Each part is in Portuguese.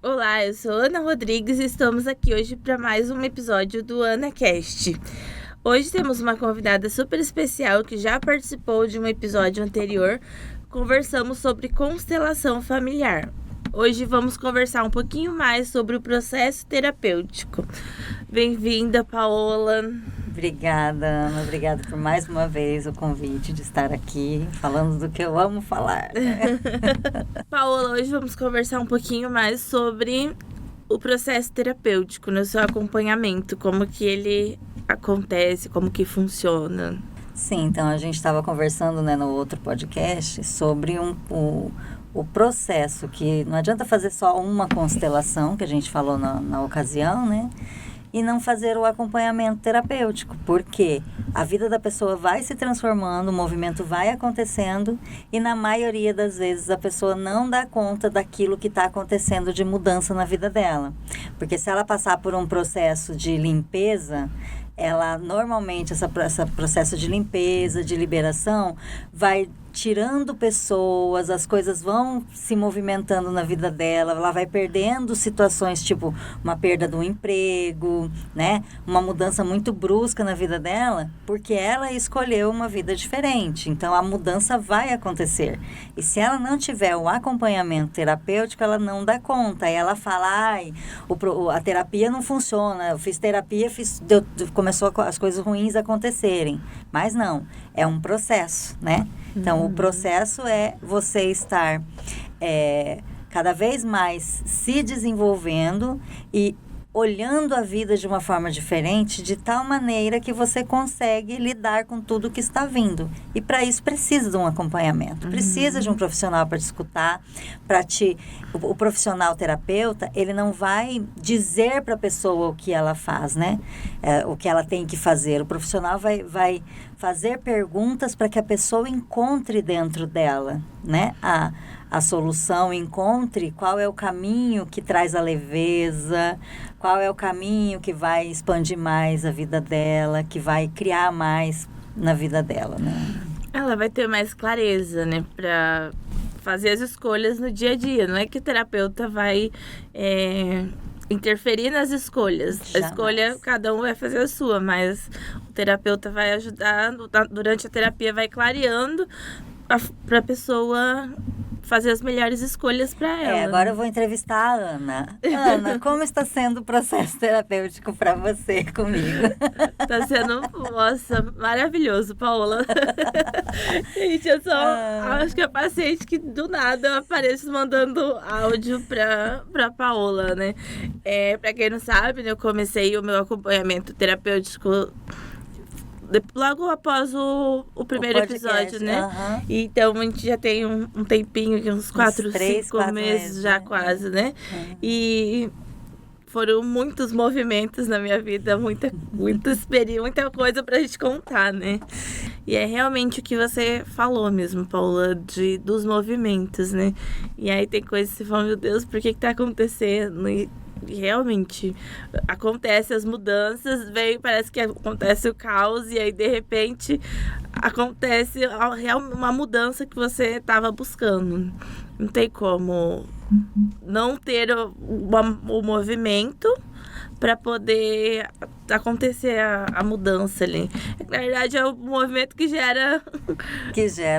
Olá, eu sou Ana Rodrigues e estamos aqui hoje para mais um episódio do AnaCast. Hoje temos uma convidada super especial que já participou de um episódio anterior. Conversamos sobre constelação familiar. Hoje vamos conversar um pouquinho mais sobre o processo terapêutico. Bem-vinda, Paola. Obrigada, Ana. Obrigada por mais uma vez o convite de estar aqui falando do que eu amo falar. Paola, hoje vamos conversar um pouquinho mais sobre o processo terapêutico, no seu acompanhamento, como que ele acontece, como que funciona. Sim, então a gente estava conversando, no outro podcast sobre o processo, que não adianta fazer só uma constelação, que a gente falou na ocasião, né? E não fazer o acompanhamento terapêutico, porque a vida da pessoa vai se transformando, o movimento vai acontecendo e na maioria das vezes a pessoa não dá conta daquilo que está acontecendo de mudança na vida dela. Porque se ela passar por um processo de limpeza, ela normalmente, esse processo de limpeza, de liberação, vai tirando pessoas, as coisas vão se movimentando na vida dela, ela vai perdendo situações, tipo uma perda do emprego, né? Uma mudança muito brusca na vida dela, porque ela escolheu uma vida diferente. Então, a mudança vai acontecer. E se ela não tiver o acompanhamento terapêutico, ela não dá conta. Aí ela fala, a terapia não funciona, eu fiz terapia, começou as coisas ruins a acontecerem. Mas não, é um processo, né? Então, o processo é você estar cada vez mais se desenvolvendo e olhando a vida de uma forma diferente, de tal maneira que você consegue lidar com tudo que está vindo. E para isso precisa de um acompanhamento, precisa de um profissional para te escutar, o profissional terapeuta, ele não vai dizer para a pessoa o que ela faz, né? O que ela tem que fazer. O profissional vai fazer perguntas para que a pessoa encontre dentro dela, né? A solução, encontre qual é o caminho que traz a leveza, qual é o caminho que vai expandir mais a vida dela, que vai criar mais na vida dela, né? Ela vai ter mais clareza, né, para fazer as escolhas no dia a dia. Não é que o terapeuta vai interferir nas escolhas. Jamais. A escolha, cada um vai fazer a sua, mas o terapeuta vai ajudar, durante a terapia vai clareando para a pessoa fazer as melhores escolhas para ela. Agora eu vou entrevistar a Ana. Ana, como está sendo o processo terapêutico para você comigo? Tá sendo, nossa, maravilhoso, Paola. Gente, eu sou, acho que a paciente que do nada eu apareço mandando áudio pra Paola, né? Pra quem não sabe, né, eu comecei o meu acompanhamento terapêutico logo após o primeiro episódio, né? Uhum. Então, a gente já tem um tempinho, uns 4, 5 meses já, né? Quase, né? Uhum. E foram muitos movimentos na minha vida, muita experiência, muita coisa pra gente contar, né? E é realmente o que você falou mesmo, Paula, dos movimentos, né? E aí tem coisas que você fala, meu Deus, por que tá acontecendo? E realmente acontece as mudanças, parece que acontece o caos e aí de repente acontece uma mudança que você estava buscando. Não tem como não ter o movimento para poder acontecer a mudança ali. Na verdade, é o movimento que gera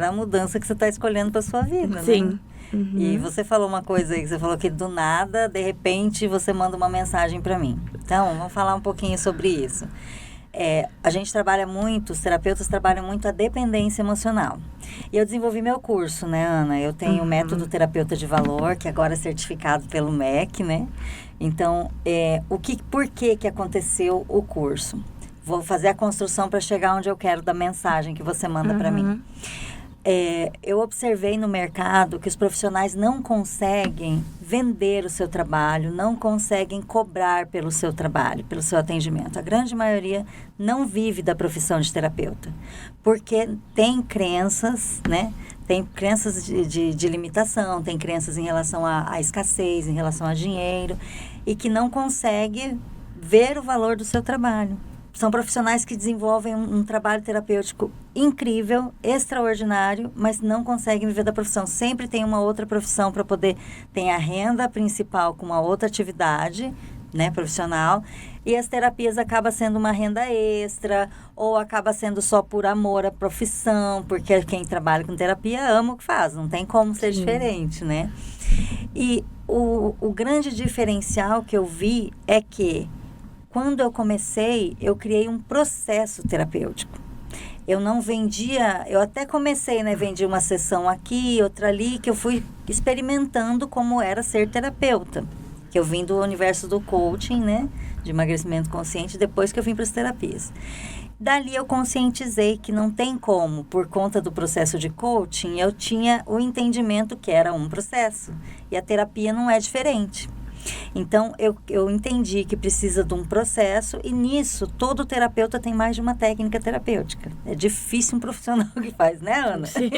a mudança que você está escolhendo para sua vida, sim. Né? Uhum. E você falou uma coisa aí, que você falou que do nada, de repente, você manda uma mensagem para mim. Então, vamos falar um pouquinho sobre isso. A gente trabalha muito, os terapeutas trabalham muito a dependência emocional. E eu desenvolvi meu curso, né, Ana? Eu tenho o método terapeuta de valor, que agora é certificado pelo MEC, né? Então, por que aconteceu o curso? Vou fazer a construção para chegar onde eu quero da mensagem que você manda para mim. Eu observei no mercado que os profissionais não conseguem vender o seu trabalho, não conseguem cobrar pelo seu trabalho, pelo seu atendimento. A grande maioria não vive da profissão de terapeuta, porque tem crenças, né? Tem crenças de limitação, tem crenças em relação à escassez, em relação a dinheiro, e que não consegue ver o valor do seu trabalho. são profissionais que desenvolvem um trabalho terapêutico incrível, extraordinário, mas não conseguem viver da profissão. Sempre tem uma outra profissão para poder... Tem a renda principal com uma outra atividade, né, profissional, e as terapias acaba sendo uma renda extra, ou acaba sendo só por amor à profissão, porque quem trabalha com terapia ama o que faz, não tem como ser diferente, né? E o grande diferencial que eu vi é que, quando eu comecei, eu criei um processo terapêutico. Eu não vendia, eu até comecei, né, vendi uma sessão aqui, outra ali, que eu fui experimentando como era ser terapeuta. Que eu vim do universo do coaching, né, de emagrecimento consciente, depois que eu vim para as terapias. Dali eu conscientizei que não tem como, por conta do processo de coaching, eu tinha o entendimento que era um processo. E a terapia não é diferente. Então, eu entendi que precisa de um processo, e nisso, todo terapeuta tem mais de uma técnica terapêutica. É difícil um profissional que faz, né, Ana? Sim.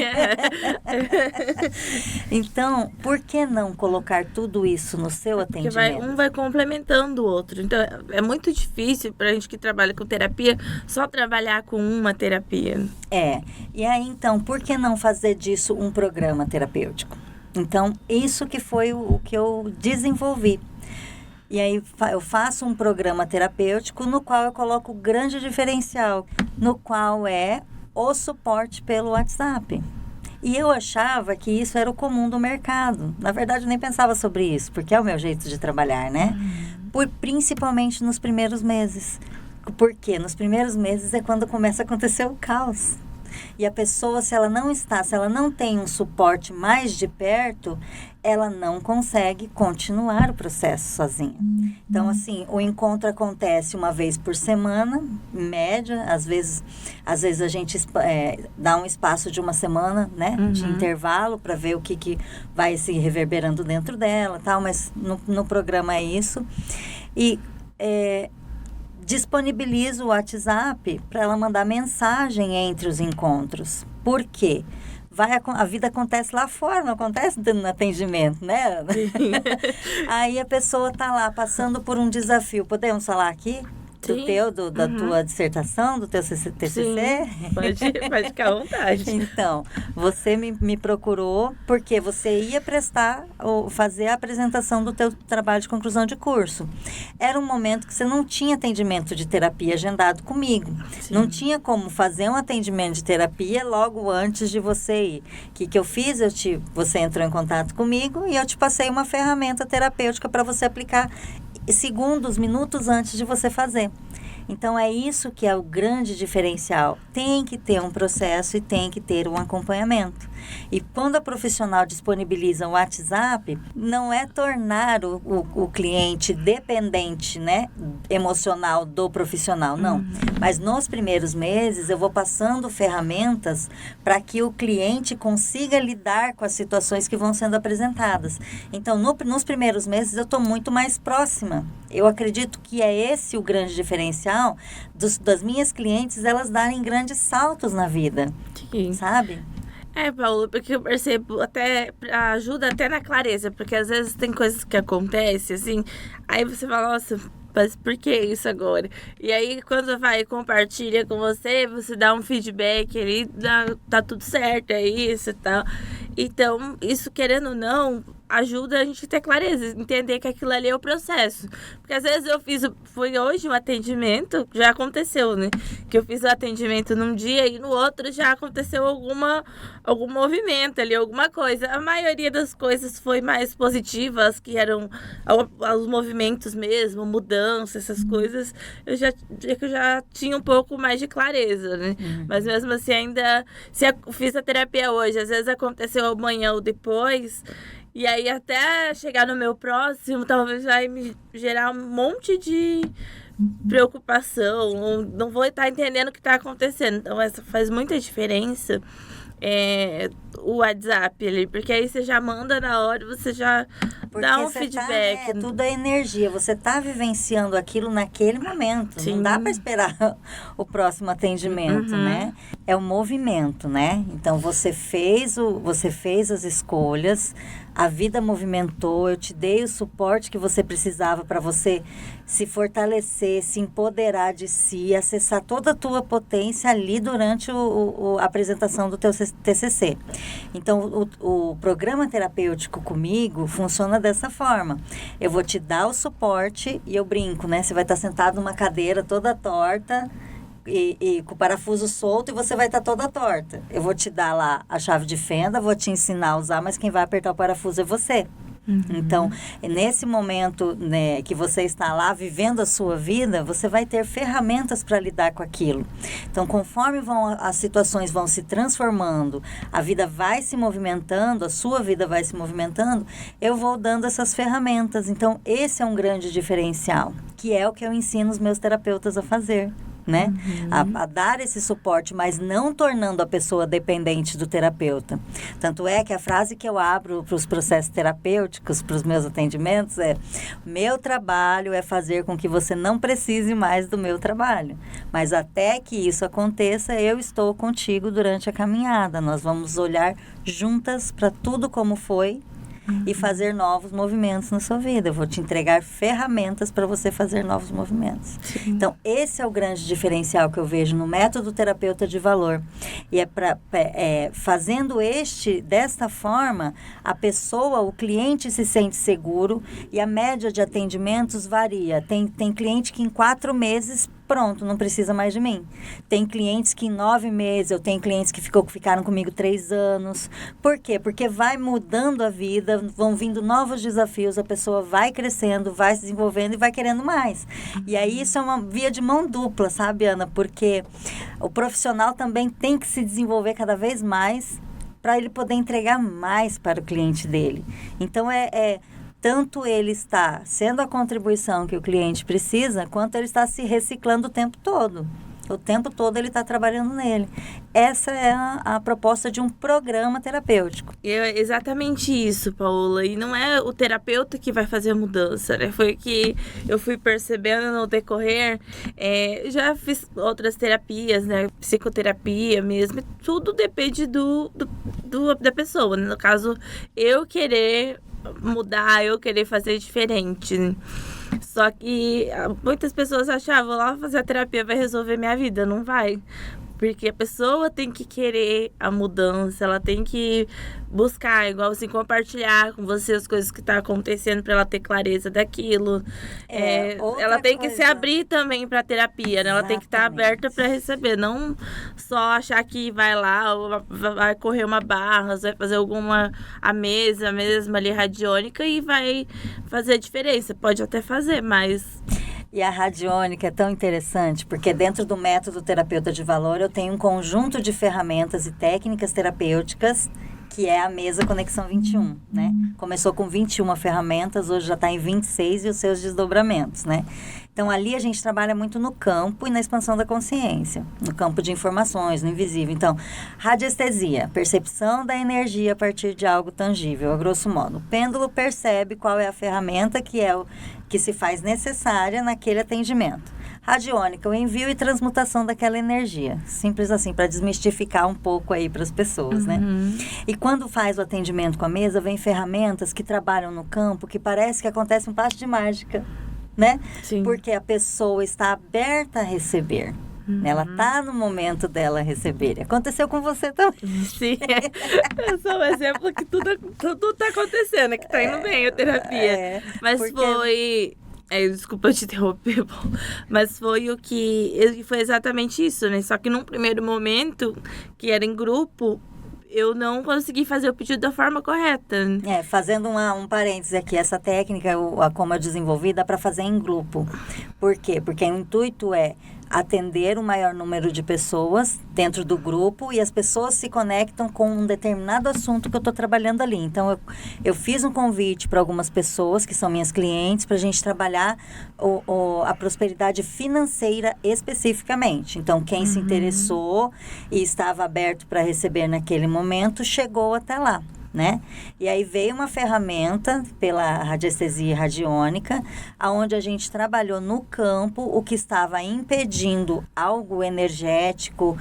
Então, por que não colocar tudo isso no seu atendimento? Porque um vai complementando o outro. Então, é muito difícil para a gente que trabalha com terapia, só trabalhar com uma terapia. E aí, então, por que não fazer disso um programa terapêutico? Então, isso que foi o que eu desenvolvi. E aí, eu faço um programa terapêutico no qual eu coloco o grande diferencial, no qual é o suporte pelo WhatsApp. E eu achava que isso era o comum do mercado. Na verdade, eu nem pensava sobre isso, porque é o meu jeito de trabalhar, né? Principalmente nos primeiros meses. Porque nos primeiros meses é quando começa a acontecer o caos. E a pessoa, se ela não tem um suporte mais de perto, ela não consegue continuar o processo sozinha. Então, assim, o encontro acontece uma vez por semana, em média. Às vezes a gente dá um espaço de uma semana, né, de intervalo, para ver o que vai se reverberando dentro dela, tal, mas no programa é isso. E disponibilizo o WhatsApp para ela mandar mensagem entre os encontros. Por quê? A vida acontece lá fora, não acontece no atendimento, né, Ana? Aí a pessoa está lá passando por um desafio. Podemos falar aqui? Da tua dissertação, do teu TCC? Sim, pode ficar à vontade. Então, você me procurou porque você ia fazer a apresentação do teu trabalho de conclusão de curso. Era um momento que você não tinha atendimento de terapia agendado comigo. Sim. Não tinha como fazer um atendimento de terapia logo antes de você ir. O que eu fiz? Você entrou em contato comigo e eu te passei uma ferramenta terapêutica para você aplicar segundos, minutos antes de você fazer. Então, é isso que é o grande diferencial. Tem que ter um processo e tem que ter um acompanhamento. E quando a profissional disponibiliza o WhatsApp, não é tornar o cliente dependente, né, emocional do profissional, não. Mas nos primeiros meses, eu vou passando ferramentas para que o cliente consiga lidar com as situações que vão sendo apresentadas. Então, nos primeiros meses, eu estou muito mais próxima. Eu acredito que é esse o grande diferencial das minhas clientes, elas darem grandes saltos na vida. Sim. Sabe? Paulo, porque eu percebo ajuda até na clareza, porque às vezes tem coisas que acontecem, assim, aí você fala, nossa, mas por que isso agora? E aí, quando vai e compartilha com você dá um feedback ali, tá tudo certo, é isso e tal. Então, isso, querendo ou não, ajuda a gente a ter clareza, entender que aquilo ali é o processo. Porque às vezes fui hoje um atendimento, já aconteceu, né? Que eu fiz o atendimento num dia e no outro já aconteceu algum movimento ali, alguma coisa. A maioria das coisas foi mais positivas, que eram os movimentos mesmo, mudança, essas coisas. Eu já tinha um pouco mais de clareza, né? Mas mesmo assim, ainda, se eu fiz a terapia hoje, às vezes aconteceu amanhã ou depois. E aí, até chegar no meu próximo, talvez vai me gerar um monte de preocupação. Ou não vou estar entendendo o que está acontecendo. Então, essa faz muita diferença. O WhatsApp ali, porque aí você já manda na hora, você já dá um feedback. Tudo é energia, você está vivenciando aquilo naquele momento. Sim. Não dá para esperar o próximo atendimento, né? É o movimento, né? Então, você fez as escolhas, a vida movimentou, eu te dei o suporte que você precisava para você se fortalecer, se empoderar de si, acessar toda a tua potência ali durante a apresentação do teu TCC. Então, o programa terapêutico comigo funciona dessa forma. Eu vou te dar o suporte e eu brinco, né? Você vai estar sentado numa cadeira toda torta, e com o parafuso solto, e você vai estar toda torta. Eu vou te dar lá a chave de fenda, vou te ensinar a usar, mas quem vai apertar o parafuso é você. Então, nesse momento, né, que você está lá vivendo a sua vida, você vai ter ferramentas para lidar com aquilo. Então, conforme as situações vão se transformando, a vida vai se movimentando, a sua vida vai se movimentando, eu vou dando essas ferramentas. Então, esse é um grande diferencial, que é o que eu ensino os meus terapeutas a fazer. Né? A dar esse suporte, mas não tornando a pessoa dependente do terapeuta. Tanto é que a frase que eu abro para os processos terapêuticos, para os meus atendimentos é: meu trabalho é fazer com que você não precise mais do meu trabalho. Mas até que isso aconteça, eu estou contigo durante a caminhada. Nós vamos olhar juntas para tudo como foi e fazer novos movimentos na sua vida. Eu vou te entregar ferramentas para você fazer novos movimentos. Sim. Então, esse é o grande diferencial que eu vejo no método terapeuta de valor. E fazendo desta forma, a pessoa, o cliente se sente seguro e a média de atendimentos varia. Tem cliente que em 4 meses pronto, não precisa mais de mim. Tem clientes que em 9 meses, eu tenho clientes que ficaram comigo 3 anos. Por quê? Porque vai mudando a vida, vão vindo novos desafios, a pessoa vai crescendo, vai se desenvolvendo e vai querendo mais. E aí isso é uma via de mão dupla, sabe, Ana? Porque o profissional também tem que se desenvolver cada vez mais para ele poder entregar mais para o cliente dele. Então, tanto ele está sendo a contribuição que o cliente precisa, quanto ele está se reciclando o tempo todo. O tempo todo ele está trabalhando nele. Essa é a proposta de um programa terapêutico. É exatamente isso, Paola. E não é o terapeuta que vai fazer a mudança, né? Foi o que eu fui percebendo no decorrer. Já fiz outras terapias, né? Psicoterapia mesmo. Tudo depende da pessoa, né? No caso, eu querer mudar, eu querer fazer diferente. Só que muitas pessoas achavam, lá fazer a terapia vai resolver minha vida. Não vai. Porque a pessoa tem que querer a mudança, ela tem que buscar, igual assim, compartilhar com você as coisas que estão acontecendo para ela ter clareza daquilo. Ela tem que se abrir também para a terapia, né? Ela tem que estar aberta para receber, não só achar que vai lá, vai correr uma barra, vai fazer a mesma ali radiônica e vai fazer a diferença. Pode até fazer, mas... E a radiônica é tão interessante, porque dentro do método terapeuta de valor eu tenho um conjunto de ferramentas e técnicas terapêuticas, que é a mesa Conexão 21, né? Começou com 21 ferramentas, hoje já está em 26 e os seus desdobramentos, né? Então, ali a gente trabalha muito no campo e na expansão da consciência, no campo de informações, no invisível. Então, radiestesia, percepção da energia a partir de algo tangível, a grosso modo. O pêndulo percebe qual é a ferramenta que se faz necessária naquele atendimento. Radiônica, o envio e transmutação daquela energia. Simples assim, para desmistificar um pouco aí para as pessoas, né? E quando faz o atendimento com a mesa, vem ferramentas que trabalham no campo, que parece que acontece um passo de mágica, né? Sim. Porque a pessoa está aberta a receber. Ela está no momento dela receber. Aconteceu com você também. Sim, é só um exemplo que tudo está acontecendo, que está indo bem a terapia. Mas foi... desculpa te interromper, mas foi foi exatamente isso, né? Só que num primeiro momento, que era em grupo, eu não consegui fazer o pedido da forma correta. Fazendo um parêntese aqui, essa técnica, como é desenvolvida, dá para fazer em grupo. Por quê? Porque o intuito é atender o maior número de pessoas dentro do grupo e as pessoas se conectam com um determinado assunto que eu estou trabalhando ali. Então, eu fiz um convite para algumas pessoas que são minhas clientes para a gente trabalhar a prosperidade financeira especificamente. Então, quem se interessou e estava aberto para receber naquele momento, chegou até lá. Né? E aí veio uma ferramenta pela radiestesia radiônica, onde a gente trabalhou no campo o que estava impedindo algo energético,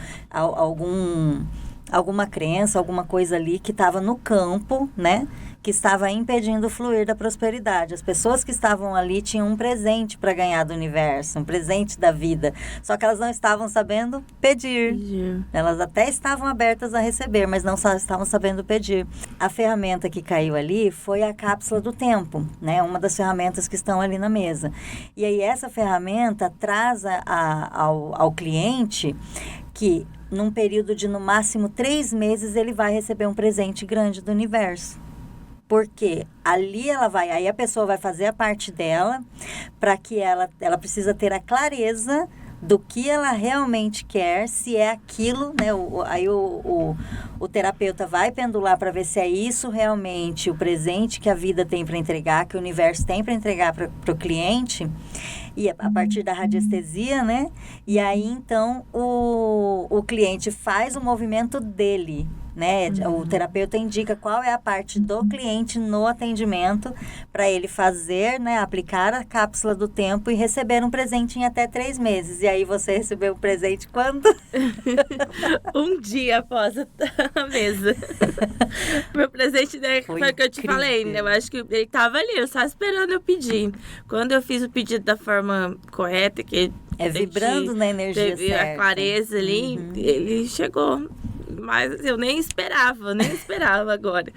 alguma crença, alguma coisa ali que estava no campo, né? que estava impedindo o fluir da prosperidade. As pessoas que estavam ali tinham um presente para ganhar do universo, um presente da vida. Só que elas não estavam sabendo pedir. Elas até estavam abertas a receber, mas não estavam sabendo pedir. A ferramenta que caiu ali foi a cápsula do tempo, né? Uma das ferramentas que estão ali na mesa. E aí essa ferramenta traz ao cliente que num período de no máximo 3 meses ele vai receber um presente grande do universo. Porque ali aí a pessoa vai fazer a parte dela, para que ela precisa ter a clareza do que ela realmente quer, se é aquilo, né? Aí o terapeuta vai pendular para ver se é isso realmente o presente que a vida tem para entregar, que o universo tem para entregar para o cliente, e a partir da radiestesia, né? E aí, então, o cliente faz o movimento dele, né? O terapeuta indica qual é a parte do cliente no atendimento para ele fazer, né? Aplicar a cápsula do tempo e receber um presente em até 3 meses. E aí você recebeu o presente quando? Um dia após a mesa. Meu presente, né, foi o que eu te falei, né? Eu acho que ele tava ali, eu só esperando eu pedir. Quando eu fiz o pedido da forma correta, que vibrando na energia teve certa. A clareza ali, ele chegou. Mas eu nem esperava agora.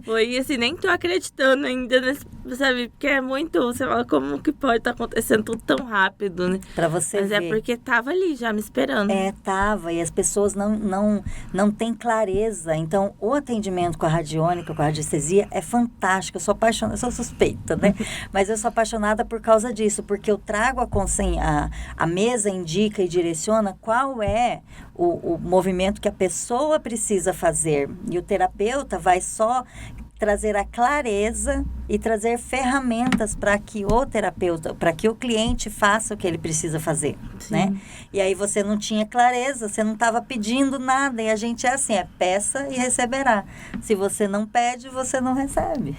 Foi assim, nem tô acreditando ainda, sabe? Porque é muito, você fala, como que pode estar acontecendo tudo tão rápido, né? Pra você Mas ver. é porque tava ali, já me esperando. Tava, e as pessoas não têm clareza. Então, o atendimento com a radiônica, com a radiestesia, é fantástico. Eu sou apaixonada, eu sou suspeita, né? Mas eu sou apaixonada por causa disso, porque eu trago a mesa indica e direciona qual é o movimento que a pessoa precisa fazer. E o terapeuta vai só trazer a clareza e trazer ferramentas para que o terapeuta, para que o cliente faça o que ele precisa fazer, né? E aí você não tinha clareza, você não estava pedindo nada, e a gente é assim, peça e receberá. Se você não pede, você não recebe.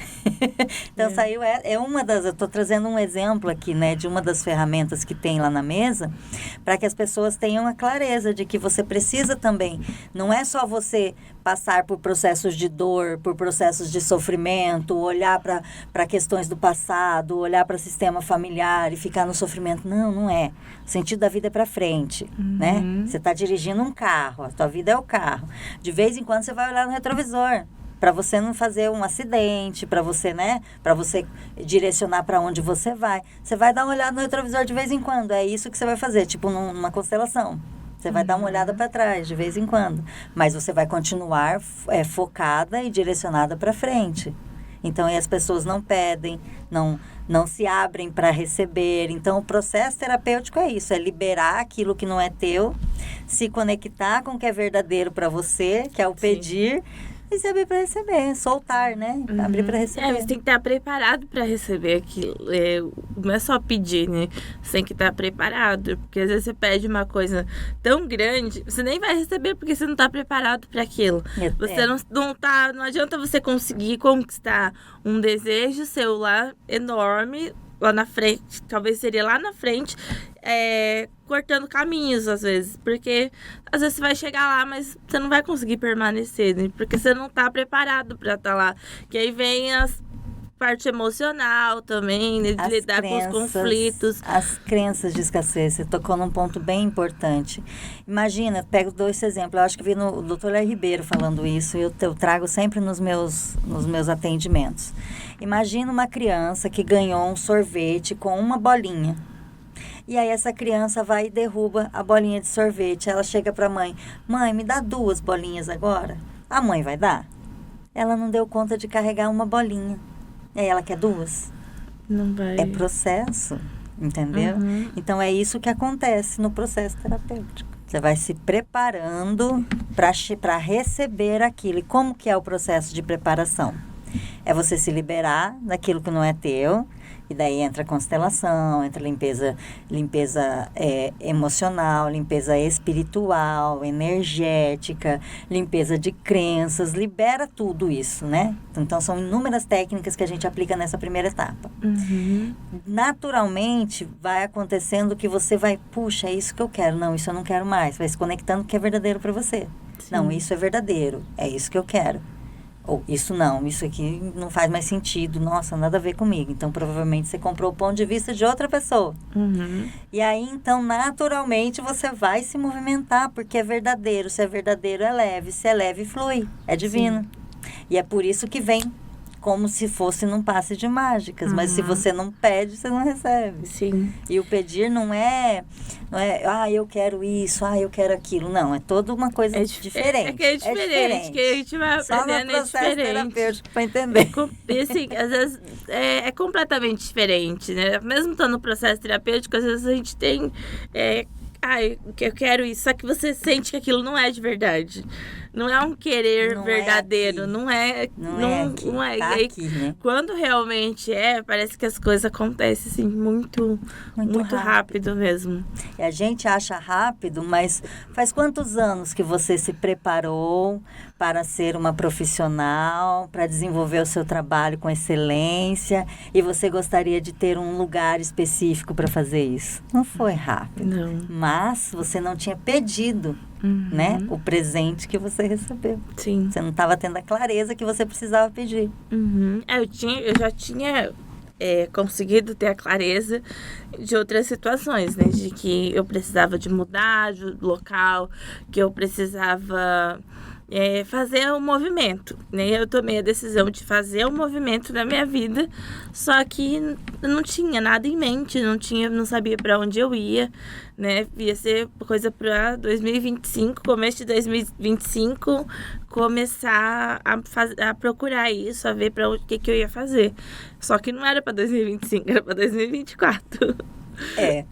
Então saiu, eu estou trazendo um exemplo aqui, né, de uma das ferramentas que tem lá na mesa, para que as pessoas tenham a clareza de que você precisa também, não é só você passar por processos de dor, por processos de sofrimento, olhar para questões do passado, olhar para o sistema familiar e ficar no sofrimento. Não é. O sentido da vida é para frente, né? Você está dirigindo um carro, a tua vida é o carro. De vez em quando você vai olhar no retrovisor, para você não fazer um acidente, para você, né? Para você direcionar para onde você vai. Você vai dar uma olhada no retrovisor de vez em quando. É isso que você vai fazer, tipo numa constelação. Você vai dar uma olhada para trás de vez em quando, mas você vai continuar focada e direcionada para frente. Então, as pessoas não pedem, não se abrem para receber. Então, o processo terapêutico é isso, é liberar aquilo que não é teu, se conectar com o que é verdadeiro para você, que é o pedir, e se abrir para receber, soltar, né? Abrir para receber. Você tem que estar preparado para receber aquilo. Não é só pedir, né? Você tem que estar preparado. Porque às vezes você pede uma coisa tão grande, você nem vai receber porque você não está preparado para aquilo. Você não adianta você conseguir conquistar um desejo seu lá enorme, lá na frente, talvez seria lá na frente, cortando caminhos às vezes, porque às vezes você vai chegar lá, mas você não vai conseguir permanecer, né? Porque você não tá preparado para estar lá, que aí vem a parte emocional também, né? De lidar com os conflitos. As crenças de escassez, você tocou num ponto bem importante. Imagina, pego 2 exemplos, eu acho que vi no Dr. Léo Ribeiro falando isso, e eu trago sempre nos meus atendimentos. Imagina uma criança que ganhou um sorvete com uma bolinha. E aí essa criança vai e derruba a bolinha de sorvete. Ela chega para a mãe, me dá 2 bolinhas agora. A mãe vai dar? Ela não deu conta de carregar uma bolinha. E aí ela quer 2? Não vai. É processo, entendeu? Então é isso que acontece no processo terapêutico. Você vai se preparando para receber aquilo. E como que é o processo de preparação? É você se liberar daquilo que não é teu, e daí entra a constelação, entra limpeza emocional, limpeza espiritual, energética, limpeza de crenças, libera tudo isso, né? Então são inúmeras técnicas que a gente aplica nessa primeira etapa. Naturalmente vai acontecendo que você vai, puxa, é isso que eu quero, não, isso eu não quero mais, vai se conectando com o que é verdadeiro para você. Sim. Não, isso é verdadeiro, é isso que eu quero. Ou isso não, isso aqui não faz mais sentido, nossa, nada a ver comigo. Então, provavelmente você comprou o ponto de vista de outra pessoa. E aí, então, naturalmente, você vai se movimentar, porque é verdadeiro. Se é verdadeiro, é leve. Se é leve, flui. É divino. Sim. E é por isso que vem como se fosse num passe de mágicas. Mas se você não pede, você não recebe. Sim. E o pedir não é, eu quero isso, eu quero aquilo. Não, é toda uma coisa diferente. Que é diferente, que a gente vai aprendendo, é diferente. Terapêutico para entender. Assim, às vezes é completamente diferente, né? Mesmo estando no processo terapêutico, às vezes a gente tem... eu quero isso, só que você sente que aquilo não é de verdade. Não é um querer não verdadeiro, não é. Tá aqui, né? Quando realmente parece que as coisas acontecem assim, muito rápido mesmo. E a gente acha rápido, mas faz quantos anos que você se preparou para ser uma profissional, para desenvolver o seu trabalho com excelência, e você gostaria de ter um lugar específico para fazer isso? Não foi rápido. Não. Mas você não tinha pedido, né, o presente que você recebeu. Sim. Você não estava tendo a clareza que você precisava pedir. Eu já tinha conseguido ter a clareza de outras situações, né? De que eu precisava de mudar de local, que eu precisava fazer um movimento, né? Eu tomei a decisão de fazer um movimento na minha vida, só que eu não tinha nada em mente, não sabia para onde eu ia, né? Ia ser coisa para 2025, começo de 2025, começar a procurar isso, a ver para o que eu ia fazer. Só que não era para 2025, era para 2024. É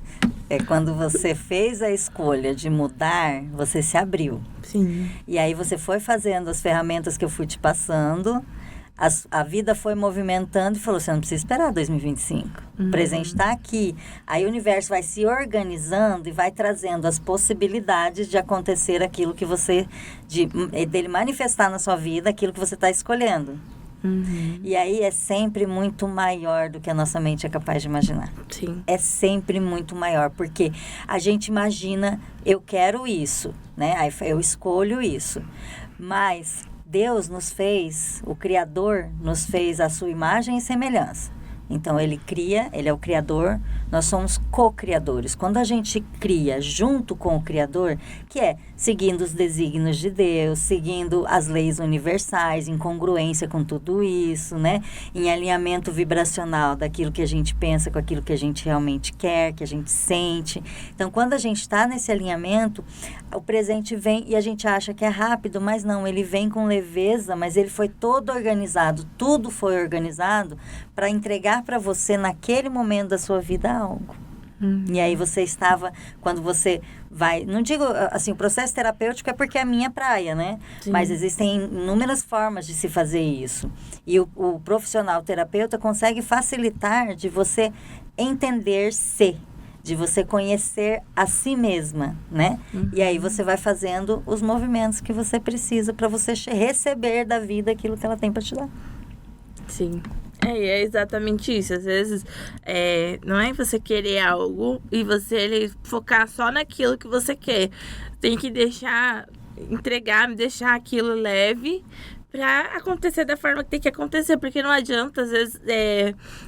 quando você fez a escolha de mudar, você se abriu. Sim. E aí você foi fazendo as ferramentas que eu fui te passando, a vida foi movimentando e falou, você não precisa esperar 2025. O presente está aqui. Aí o universo vai se organizando e vai trazendo as possibilidades de acontecer aquilo que dele manifestar na sua vida aquilo que você está escolhendo. E aí é sempre muito maior do que a nossa mente é capaz de imaginar. Sim. É sempre muito maior, porque a gente imagina, eu quero isso, né? Aí eu escolho isso. Mas Deus nos fez, o Criador nos fez a sua imagem e semelhança. Então, ele cria, ele é o Criador, nós somos co-criadores. Quando a gente cria junto com o Criador, que é seguindo os desígnios de Deus, seguindo as leis universais, em congruência com tudo isso, né? Em alinhamento vibracional daquilo que a gente pensa com aquilo que a gente realmente quer, que a gente sente. Então, quando a gente está nesse alinhamento, o presente vem e a gente acha que é rápido, mas não, ele vem com leveza, mas ele foi todo organizado, tudo foi organizado para entregar para você naquele momento da sua vida algo. E aí você estava, quando você vai, não digo assim, o processo terapêutico é porque é a minha praia, né? Sim. Mas existem inúmeras formas de se fazer isso. E o profissional terapeuta consegue facilitar de você entender-se, de você conhecer a si mesma, né? E aí você vai fazendo os movimentos que você precisa para você receber da vida aquilo que ela tem para te dar. Sim. É exatamente isso. Às vezes, não é você querer algo e você focar só naquilo que você quer. Tem que deixar aquilo leve pra acontecer da forma que tem que acontecer. Porque não adianta, às vezes,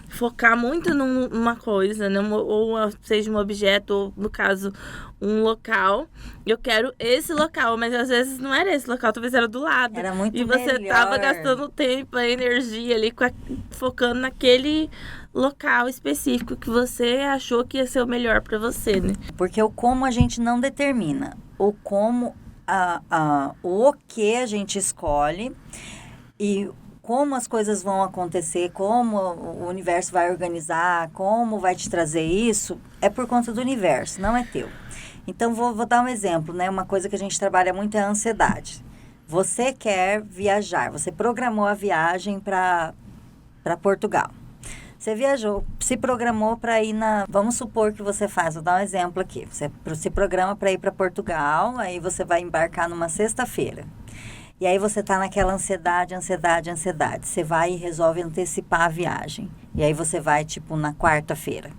focar muito numa coisa, né? Ou seja, um objeto, ou, no caso, um local. Eu quero esse local, mas às vezes não era esse local, talvez era do lado. Era muito e você melhor. Tava gastando tempo, a energia ali, focando naquele local específico que você achou que ia ser o melhor para você, né? Porque o como a gente não determina, o como, o que a gente escolhe e como as coisas vão acontecer, como o universo vai organizar, como vai te trazer isso, é por conta do universo, não é teu. Então, vou dar um exemplo, né? Uma coisa que a gente trabalha muito é a ansiedade. Você quer viajar, você programou a viagem para Portugal. Você viajou, se programou para ir Vamos supor que você faz, vou dar um exemplo aqui. Você se programa para ir para Portugal, aí você vai embarcar numa sexta-feira. E aí você está naquela ansiedade. Você vai e resolve antecipar a viagem. E aí você vai, na quarta-feira.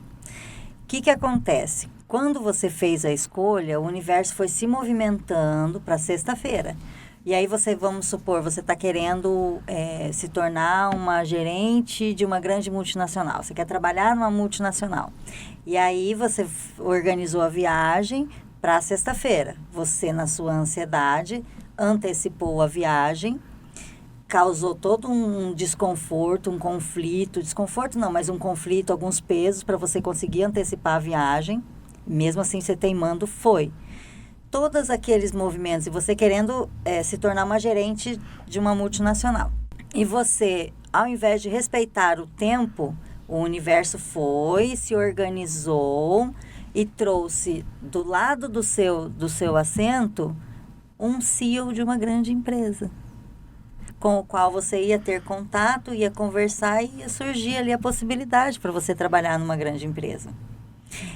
O que acontece? Quando você fez a escolha, o universo foi se movimentando para sexta-feira. E aí vamos supor, você está querendo se tornar uma gerente de uma grande multinacional. Você quer trabalhar numa multinacional. E aí você organizou a viagem para sexta-feira. Você, na sua ansiedade, antecipou a viagem, causou todo um desconforto, um conflito. Desconforto não, mas um conflito, alguns pesos para você conseguir antecipar a viagem. Mesmo assim, você teimando, foi. Todos aqueles movimentos, e você querendo se tornar uma gerente de uma multinacional. E você, ao invés de respeitar o tempo, o universo foi, se organizou e trouxe do lado do seu assento um CEO de uma grande empresa, com o qual você ia ter contato, ia conversar e ia surgir ali a possibilidade para você trabalhar numa grande empresa.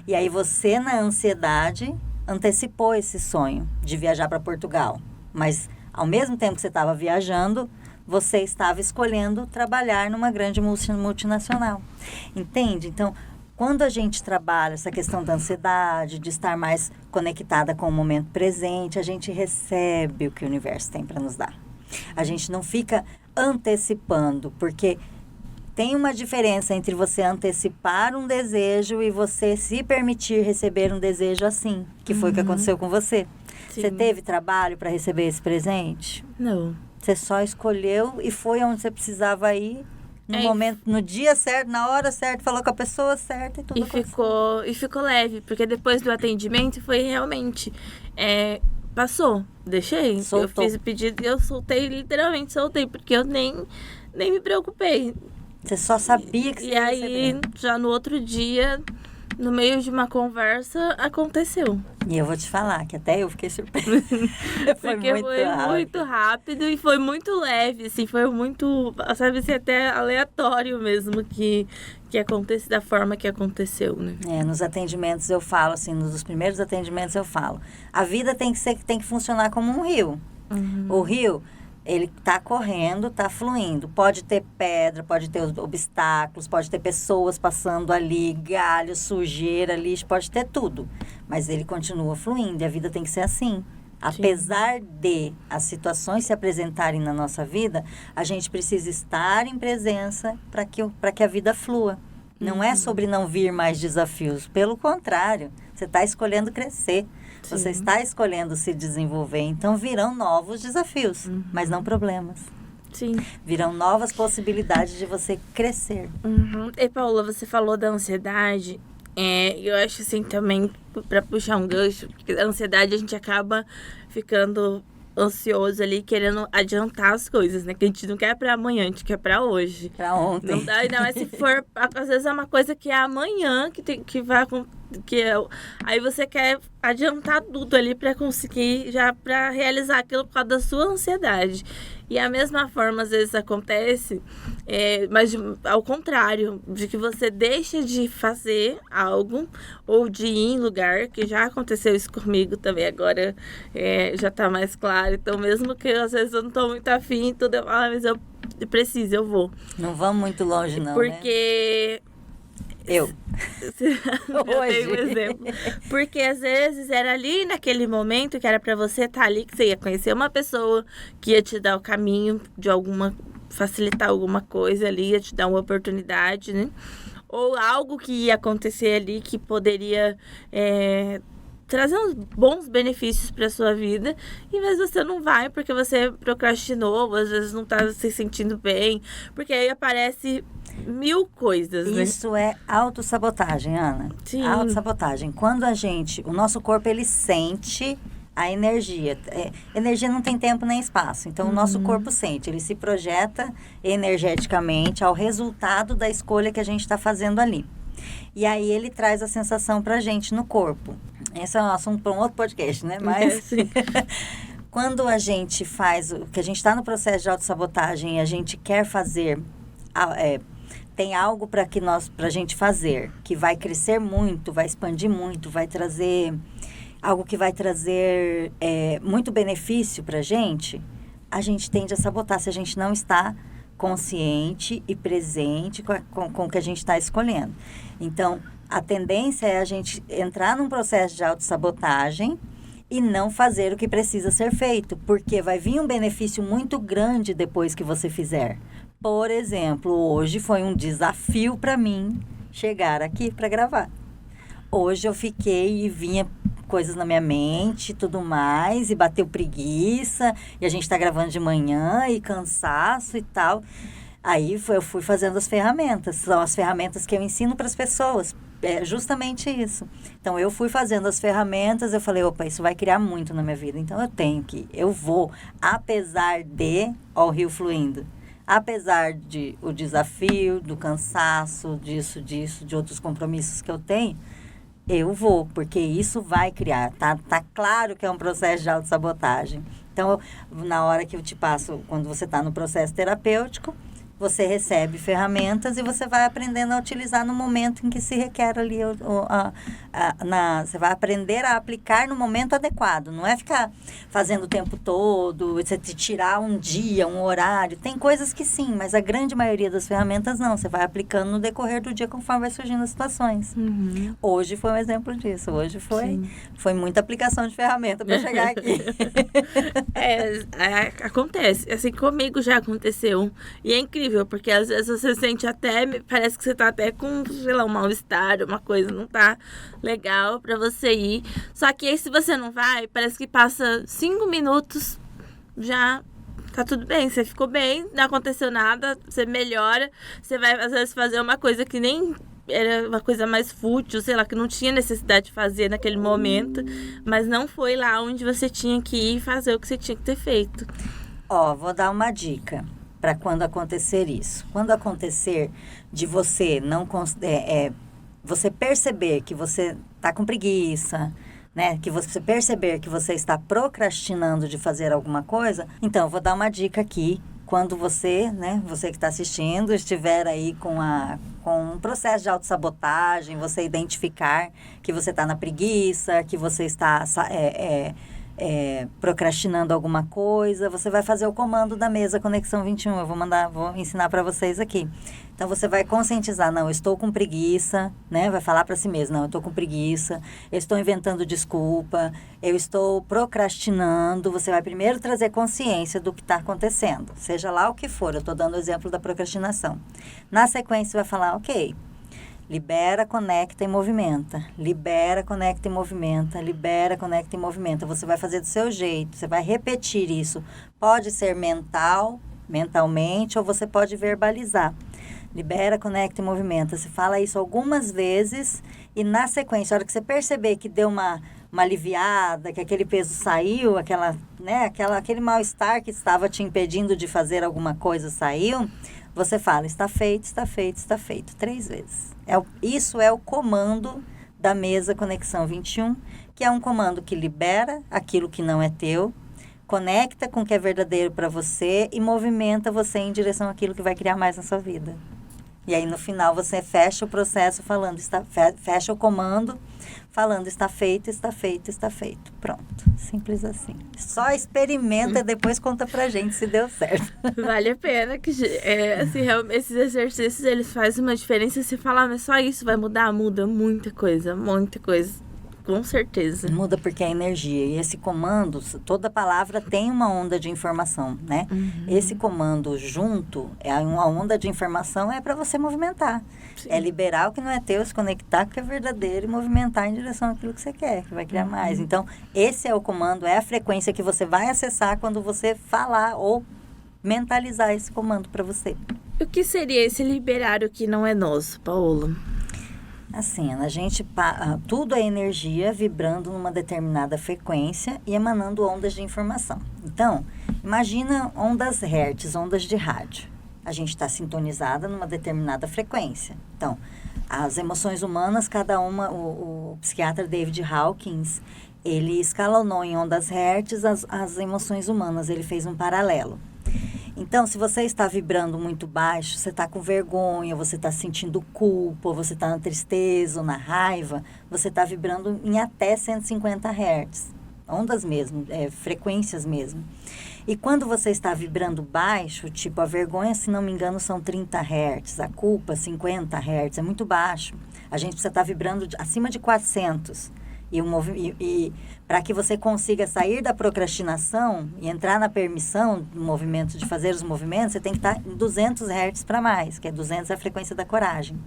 E aí você, na ansiedade, antecipou esse sonho de viajar para Portugal. Mas, ao mesmo tempo que você estava viajando, você estava escolhendo trabalhar numa grande multinacional. Entende? Então, quando a gente trabalha essa questão da ansiedade, de estar mais conectada com o momento presente, a gente recebe o que o universo tem para nos dar. A gente não fica antecipando, porque tem uma diferença entre você antecipar um desejo e você se permitir receber um desejo assim, que foi o que aconteceu com você. Sim. Você teve trabalho para receber esse presente? Não. Você só escolheu e foi onde você precisava ir, no momento, no dia certo, na hora certa, falou com a pessoa certa e tudo aconteceu. E ficou leve, porque depois do atendimento foi realmente... passou, deixei. Soltou. Eu fiz o pedido e eu soltei, literalmente soltei, porque eu nem me preocupei. Você só sabia que você ia receber. E aí, já no outro dia, no meio de uma conversa, aconteceu. E eu vou te falar que até eu fiquei surpresa. foi muito rápido e foi muito leve, assim, foi muito, sabe, assim, até aleatório mesmo que acontece da forma que aconteceu, né? Nos atendimentos eu falo, assim, nos primeiros atendimentos eu falo, a vida tem que funcionar como um rio. Uhum. O rio... ele está correndo, está fluindo. Pode ter pedra, pode ter obstáculos, pode ter pessoas passando ali, galho, sujeira, lixo, pode ter tudo. Mas ele continua fluindo e a vida tem que ser assim. Apesar de as situações se apresentarem na nossa vida, a gente precisa estar em presença para que a vida flua. Não é sobre não vir mais desafios. Pelo contrário, você está escolhendo crescer. Sim. Você está escolhendo se desenvolver. Então, virão novos desafios, mas não problemas. Sim. Virão novas possibilidades de você crescer. Uhum. E, Paula, você falou da ansiedade. Eu acho assim também, para puxar um gancho, porque a ansiedade a gente acaba ficando ansioso ali, querendo adiantar as coisas, né? Que a gente não quer pra amanhã, a gente quer pra hoje. Pra ontem. Não dá, ainda mais se for, às vezes é uma coisa que é amanhã, que vai acontecer. Aí você quer adiantar tudo ali pra conseguir, já pra realizar aquilo por causa da sua ansiedade. E a mesma forma, às vezes, acontece, mas ao contrário, de que você deixa de fazer algo ou de ir em lugar, que já aconteceu isso comigo também, agora já tá mais claro. Então, mesmo que às vezes eu não tô muito afim, tudo, eu falo, mas eu preciso, eu vou. Não vamos muito longe, não, porque... né? Eu tenho um exemplo. Porque às vezes era ali naquele momento que era pra você estar ali, que você ia conhecer uma pessoa que ia te dar o caminho de facilitar alguma coisa ali, ia te dar uma oportunidade, né? Ou algo que ia acontecer ali que poderia trazer uns bons benefícios para sua vida, e às vezes você não vai porque você procrastinou, às vezes não tá se sentindo bem, porque aí aparece 1000 coisas, né? Isso é autossabotagem, Ana. Sim. Autossabotagem. Quando o nosso corpo, ele sente a energia. Energia não tem tempo nem espaço. Então, o nosso corpo sente. Ele se projeta energeticamente ao resultado da escolha que a gente está fazendo ali. E aí, ele traz a sensação pra gente no corpo. Esse é um assunto para um outro podcast, né? Mas... quando a gente faz... que a gente está no processo de autossabotagem e a gente quer fazer... tem algo para a gente fazer, que vai crescer muito, vai expandir muito, vai trazer algo que vai trazer muito benefício para a gente tende a sabotar se a gente não está consciente e presente com o que a gente está escolhendo. Então, a tendência é a gente entrar num processo de autossabotagem e não fazer o que precisa ser feito, porque vai vir um benefício muito grande depois que você fizer. Por exemplo, hoje foi um desafio para mim chegar aqui para gravar. Hoje eu fiquei e vinha coisas na minha mente e tudo mais, e bateu preguiça, e a gente está gravando de manhã, e cansaço e tal. Aí eu fui fazendo as ferramentas, são as ferramentas que eu ensino para as pessoas, é justamente isso. Então, eu fui fazendo as ferramentas, eu falei, opa, isso vai criar muito na minha vida, então eu vou, apesar de, ó, o rio fluindo, apesar de o desafio, do cansaço, disso, de outros compromissos que eu tenho, eu vou, porque isso vai criar, tá claro que é um processo de autossabotagem. Então, na hora que eu te passo, quando você está no processo terapêutico, você recebe ferramentas e você vai aprendendo a utilizar no momento em que se requer ali. Você vai aprender a aplicar no momento adequado. Não é ficar fazendo o tempo todo, você te tirar um dia, um horário. Tem coisas que sim, mas a grande maioria das ferramentas não. Você vai aplicando no decorrer do dia conforme vai surgindo as situações. Uhum. Hoje foi um exemplo disso. Hoje foi muita aplicação de ferramenta para chegar aqui. Acontece. Assim, comigo já aconteceu. E é incrível, porque às vezes você sente até, parece que você tá até com, sei lá, um mal-estar, uma coisa não tá legal pra você ir. Só que aí se você não vai, parece que passa 5 minutos, já tá tudo bem, você ficou bem, não aconteceu nada, você melhora, você vai às vezes fazer uma coisa que nem era uma coisa mais fútil, sei lá, que não tinha necessidade de fazer naquele momento, mas não foi lá onde você tinha que ir fazer o que você tinha que ter feito. Vou dar uma dica para quando acontecer isso. Quando acontecer de você não você perceber que você está com preguiça, né? Que você perceber que você está procrastinando de fazer alguma coisa, então eu vou dar uma dica aqui. Quando você, né, você que está assistindo, estiver aí com um processo de autossabotagem, você identificar que você está na preguiça, que você está procrastinando alguma coisa, você vai fazer o comando da mesa Conexão 21. Eu vou ensinar para vocês aqui. Então, você vai conscientizar, não, eu estou com preguiça, né? Vai falar para si mesmo, não, eu estou com preguiça, eu estou inventando desculpa, eu estou procrastinando. Você vai primeiro trazer consciência do que está acontecendo, seja lá o que for. Eu estou dando o exemplo da procrastinação. Na sequência, você vai falar, ok, libera, conecta e movimenta. Libera, conecta e movimenta. Libera, conecta e movimenta. Você vai fazer do seu jeito. Você vai repetir isso. Pode ser mentalmente, ou você pode verbalizar. Libera, conecta e movimenta. Você fala isso algumas vezes e na sequência, a hora que você perceber que deu uma aliviada, que aquele peso saiu, aquele mal-estar que estava te impedindo de fazer alguma coisa saiu, você fala, está feito, está feito, está feito, 3 vezes. Isso é o comando da mesa Conexão 21, que é um comando que libera aquilo que não é teu, conecta com o que é verdadeiro para você e movimenta você em direção àquilo que vai criar mais na sua vida. E aí, no final, você fecha o processo falando, fecha o comando falando, está feito, está feito, está feito. Pronto. Simples assim. Só experimenta e depois conta pra gente se deu certo. Vale a pena, que esses exercícios, eles fazem uma diferença. Se falar, mas só isso vai mudar? Muda muita coisa, muita coisa. Com certeza. Muda porque é energia. E esse comando, toda palavra tem uma onda de informação, né? Uhum. Esse comando junto, uma onda de informação é para você movimentar. Sim. É liberar o que não é teu, se conectar com o que é verdadeiro e movimentar em direção àquilo que você quer, que vai criar mais. Então, esse é o comando, é a frequência que você vai acessar quando você falar ou mentalizar esse comando para você. O que seria esse liberar o que não é nosso, Paola? Assim, tudo é energia vibrando numa determinada frequência e emanando ondas de informação. Então, imagina ondas hertz, ondas de rádio. A gente está sintonizada numa determinada frequência. Então, as emoções humanas, cada uma, o psiquiatra David Hawkins, ele escalonou em ondas hertz as emoções humanas, ele fez um paralelo. Então, se você está vibrando muito baixo, você está com vergonha, você está sentindo culpa, você está na tristeza ou na raiva, você está vibrando em até 150 Hz. Ondas mesmo, frequências mesmo. E quando você está vibrando baixo, tipo a vergonha, se não me engano, são 30 Hz, a culpa 50 Hz, é muito baixo. A gente precisa estar vibrando acima de 400. E para que você consiga sair da procrastinação e entrar na permissão do movimento, de fazer os movimentos, você tem que estar em 200 Hz para mais, que é 200 é a frequência da coragem.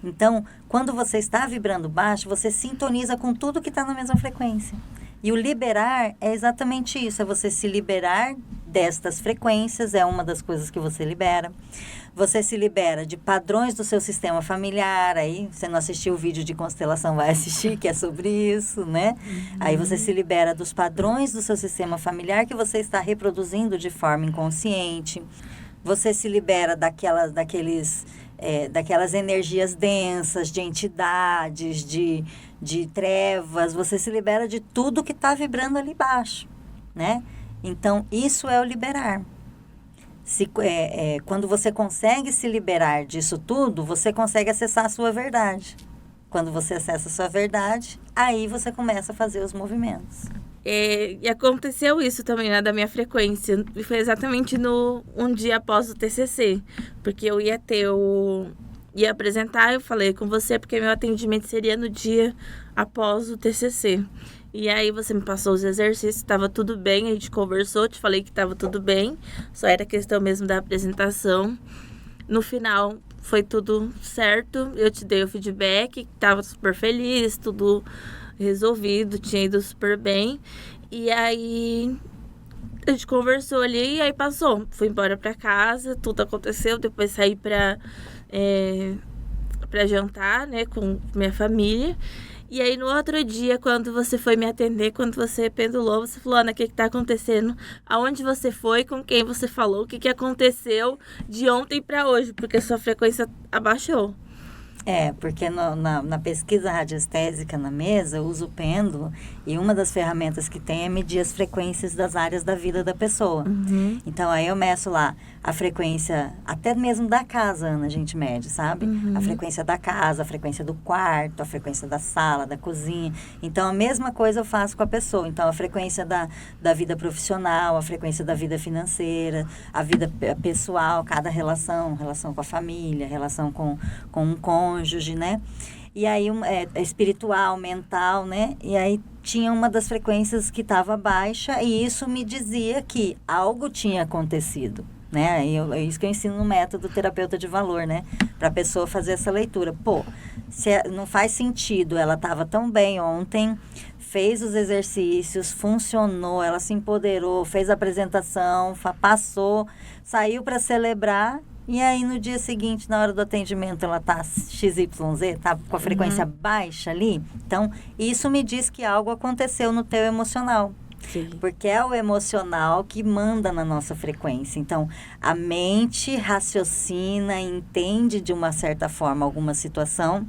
Então, quando você está vibrando baixo, você sintoniza com tudo que está na mesma frequência. E o liberar é exatamente isso, é você se liberar destas frequências, é uma das coisas que você libera. Você se libera de padrões do seu sistema familiar, aí você não assistiu o vídeo de constelação, vai assistir, que é sobre isso, né? Aí você se libera dos padrões do seu sistema familiar que você está reproduzindo de forma inconsciente. Você se libera daquelas energias densas, de entidades, de trevas, você se libera de tudo que está vibrando ali embaixo, né? Então, isso é o liberar. Quando você consegue se liberar disso tudo, você consegue acessar a sua verdade. Quando você acessa a sua verdade, aí você começa a fazer os movimentos. E aconteceu isso também, né, da minha frequência. E foi exatamente um dia após o TCC. Porque eu ia apresentar, eu falei com você, porque meu atendimento seria no dia após o TCC. E aí você me passou os exercícios, estava tudo bem, a gente conversou, te falei que estava tudo bem, só era questão mesmo da apresentação. No final foi tudo certo, eu te dei o feedback, estava super feliz, tudo resolvido, tinha ido super bem. E aí a gente conversou ali e aí passou. Fui embora para casa, tudo aconteceu, depois saí para jantar, né, com minha família. E aí, no outro dia, quando você foi me atender, quando você pendulou, você falou, Ana, o que está acontecendo? Aonde você foi? Com quem você falou? O que aconteceu de ontem para hoje? Porque a sua frequência abaixou. Porque na pesquisa radiestésica na mesa, eu uso o pêndulo e uma das ferramentas que tem é medir as frequências das áreas da vida da pessoa. Uhum. Então, aí eu meço lá a frequência, até mesmo da casa, Ana, a gente mede, sabe? Uhum. A frequência da casa, a frequência do quarto, a frequência da sala, da cozinha. Então, a mesma coisa eu faço com a pessoa. Então, a frequência da vida profissional, a frequência da vida financeira, a vida pessoal, cada relação com a família, relação com um cônjuge, né? E aí, espiritual, mental, né? E aí, tinha uma das frequências que estava baixa e isso me dizia que algo tinha acontecido, né? É isso que eu ensino no método terapeuta de valor, né? Para a pessoa fazer essa leitura. Não faz sentido, ela estava tão bem ontem, fez os exercícios, funcionou, ela se empoderou, fez a apresentação, passou, saiu para celebrar. E aí, no dia seguinte, na hora do atendimento, ela tá XYZ, tá com a frequência baixa ali. Então, isso me diz que algo aconteceu no teu emocional. Sim. Porque é o emocional que manda na nossa frequência. Então, a mente raciocina, entende de uma certa forma alguma situação.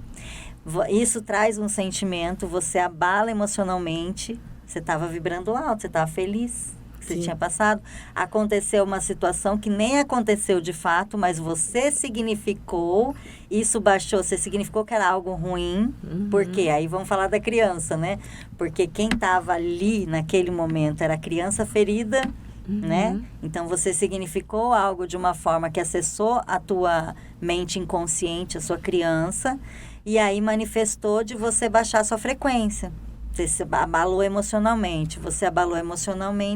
Isso traz um sentimento, você abala emocionalmente. Você estava vibrando alto, você estava feliz. Você tinha passado, aconteceu uma situação que nem aconteceu de fato, mas você significou, isso baixou, você significou que era algo ruim, porque aí vamos falar da criança, né? Porque quem estava ali naquele momento era a criança ferida, né? Então você significou algo de uma forma que acessou a tua mente inconsciente, a sua criança, e aí manifestou de você baixar a sua frequência. Você abalou emocionalmente,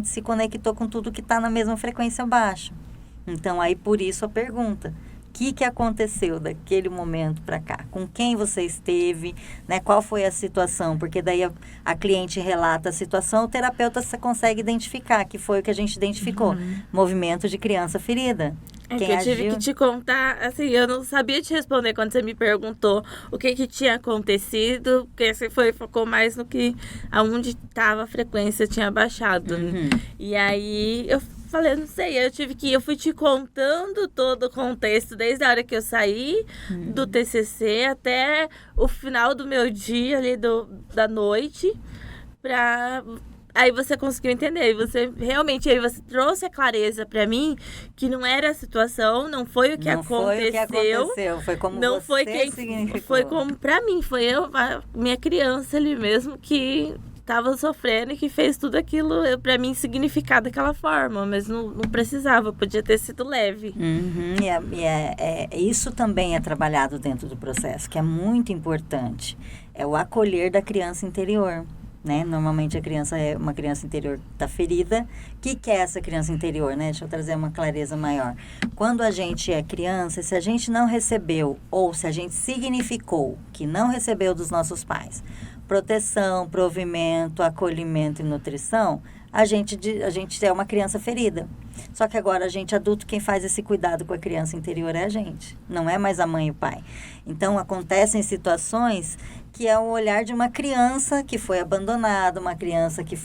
se conectou com tudo que está na mesma frequência baixa. Então, aí por isso a pergunta, o que aconteceu daquele momento para cá? Com quem você esteve, né? Qual foi a situação? Porque daí a cliente relata a situação, o terapeuta consegue identificar, que foi o que a gente identificou, movimento de criança ferida. Eu tive que te contar, assim, eu não sabia te responder quando você me perguntou o que tinha acontecido, porque você focou mais no que, aonde estava a frequência, tinha baixado. E aí, eu falei, não sei, eu fui te contando todo o contexto, desde a hora que eu saí do TCC até o final do meu dia ali da noite, Aí você conseguiu entender, e você realmente, aí você trouxe a clareza pra mim que não era a situação, não foi o que aconteceu. Foi como não você foi quem significou. Foi como pra mim, foi a minha criança ali mesmo que tava sofrendo e que fez tudo aquilo pra mim significar daquela forma, mas não precisava, podia ter sido leve. Isso também é trabalhado dentro do processo, que é muito importante. é o acolher da criança interior, né? Normalmente a criança é uma criança interior que está ferida. O que é essa criança interior, né? Deixa eu trazer uma clareza maior. Quando a gente é criança, se a gente não recebeu, ou se a gente significou que não recebeu dos nossos pais proteção, provimento, acolhimento e nutrição, a gente é uma criança ferida. Só que agora a gente adulto, quem faz esse cuidado com a criança interior é a gente, não é mais a mãe e o pai. Então acontecem situações que é o olhar de uma criança que foi abandonada, uma criança que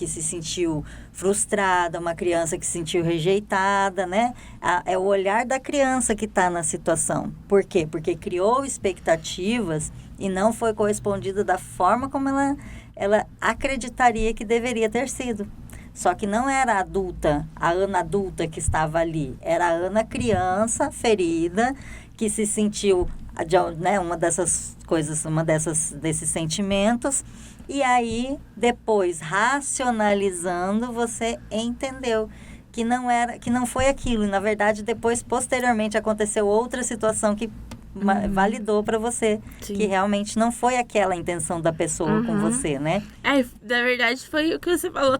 se sentiu frustrada, uma criança que se sentiu rejeitada, né? É o olhar da criança que está na situação. Por quê? Porque criou expectativas e não foi correspondida da forma como ela acreditaria que deveria ter sido. Só que não era a Ana adulta que estava ali, era a Ana criança ferida que se sentiu, né, uma dessas coisas, desses sentimentos, e aí depois racionalizando você entendeu que não foi aquilo, e na verdade depois posteriormente aconteceu outra situação que validou para você. Sim. Que realmente não foi aquela a intenção da pessoa com você, né? Na verdade foi o que você falou,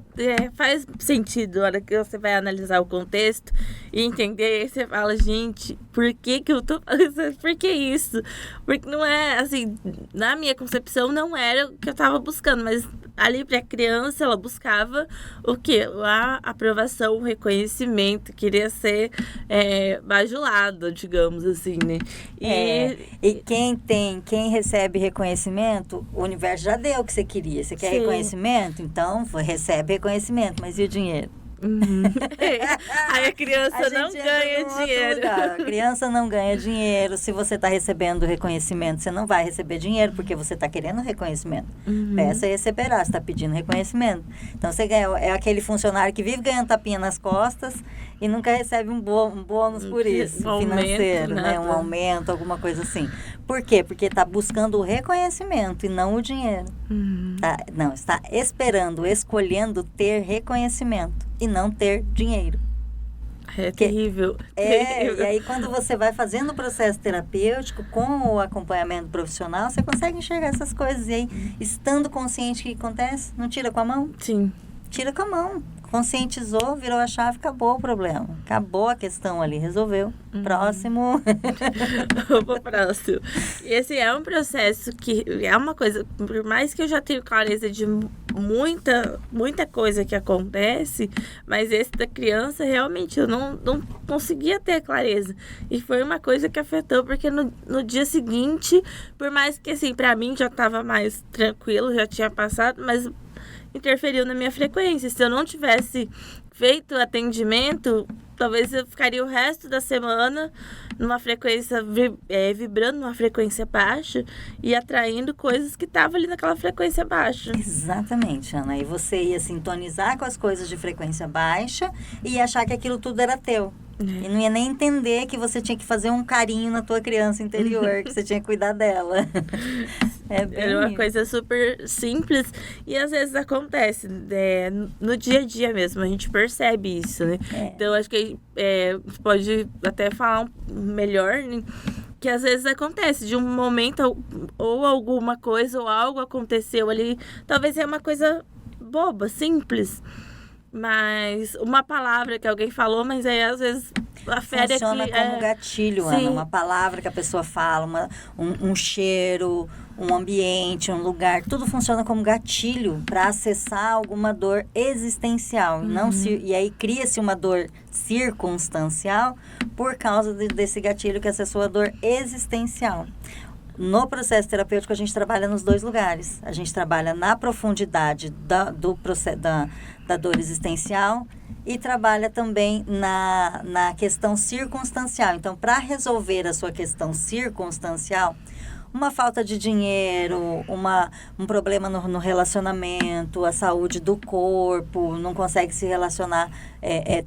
faz sentido na hora que você vai analisar o contexto e entender, você fala, gente, por que eu tô fazendo, por que isso? Porque não é, assim, na minha concepção não era o que eu tava buscando, mas ali pra criança ela buscava o quê? A aprovação, o reconhecimento, queria ser bajulada, digamos assim, né? E quem recebe reconhecimento, o universo já deu o que você queria. Você quer reconhecimento? Então, recebe reconhecimento, mas e o dinheiro? Aí a criança não ganha dinheiro. A criança não ganha dinheiro. Se você está recebendo reconhecimento, você não vai receber dinheiro, porque você está querendo reconhecimento. Peça e receberá, você está pedindo reconhecimento. Então, você ganha, é aquele funcionário que vive ganhando tapinha nas costas e nunca recebe um bônus por isso, financeiro, né? Um aumento, alguma coisa assim. Por quê? Porque está buscando o reconhecimento e não o dinheiro. Está esperando, escolhendo ter reconhecimento e não ter dinheiro. Terrível. E aí quando você vai fazendo o processo terapêutico com o acompanhamento profissional, você consegue enxergar essas coisas. E aí, estando consciente que acontece, não tira com a mão? Sim. Tira com a mão. Conscientizou, virou a chave, acabou o problema. Acabou a questão ali, resolveu. Próximo. Vamos pro próximo. E assim, é um processo que é uma coisa, por mais que eu já tenha clareza de muita coisa que acontece, mas esse da criança, realmente, eu não conseguia ter clareza. E foi uma coisa que afetou, porque no dia seguinte, por mais que, assim, pra mim já tava mais tranquilo, já tinha passado, mas interferiu na minha frequência. Se eu não tivesse feito o atendimento, talvez eu ficaria o resto da semana numa frequência, vibrando numa frequência baixa e atraindo coisas que estavam ali naquela frequência baixa. Exatamente, Ana. E você ia sintonizar com as coisas de frequência baixa e ia achar que aquilo tudo era teu. E não ia nem entender que você tinha que fazer um carinho na tua criança interior, que você tinha que cuidar dela. Era uma coisa super simples e às vezes acontece no dia a dia mesmo, a gente percebe isso, né? Então acho que pode até falar melhor, né? Que às vezes acontece de um momento ou alguma coisa ou algo aconteceu ali, talvez é uma coisa boba, simples, mas uma palavra que alguém falou, mas aí às vezes afere funciona como gatilho, Ana. Uma palavra que a pessoa fala, um cheiro, um ambiente, um lugar, tudo funciona como gatilho para acessar alguma dor existencial. E aí cria-se uma dor circunstancial por causa desse gatilho que acessou a dor existencial. No processo terapêutico, a gente trabalha nos dois lugares. A gente trabalha na profundidade da dor existencial e trabalha também na questão circunstancial. Então, para resolver a sua questão circunstancial, uma falta de dinheiro, um problema no relacionamento, a saúde do corpo, não consegue se relacionar,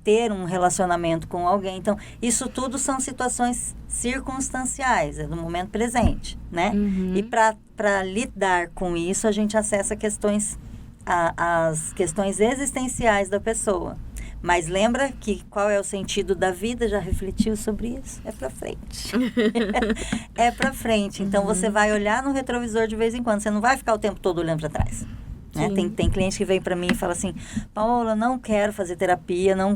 ter um relacionamento com alguém. Então, isso tudo são situações circunstanciais, é do momento presente, né? E para lidar com isso, a gente acessa as questões existenciais da pessoa. Mas lembra que qual é o sentido da vida? Já refletiu sobre isso? É pra frente. É pra frente. Então, você vai olhar no retrovisor de vez em quando. Você não vai ficar o tempo todo olhando pra trás. Né? Tem cliente que vem para mim e fala assim: Paola, não quero fazer terapia, não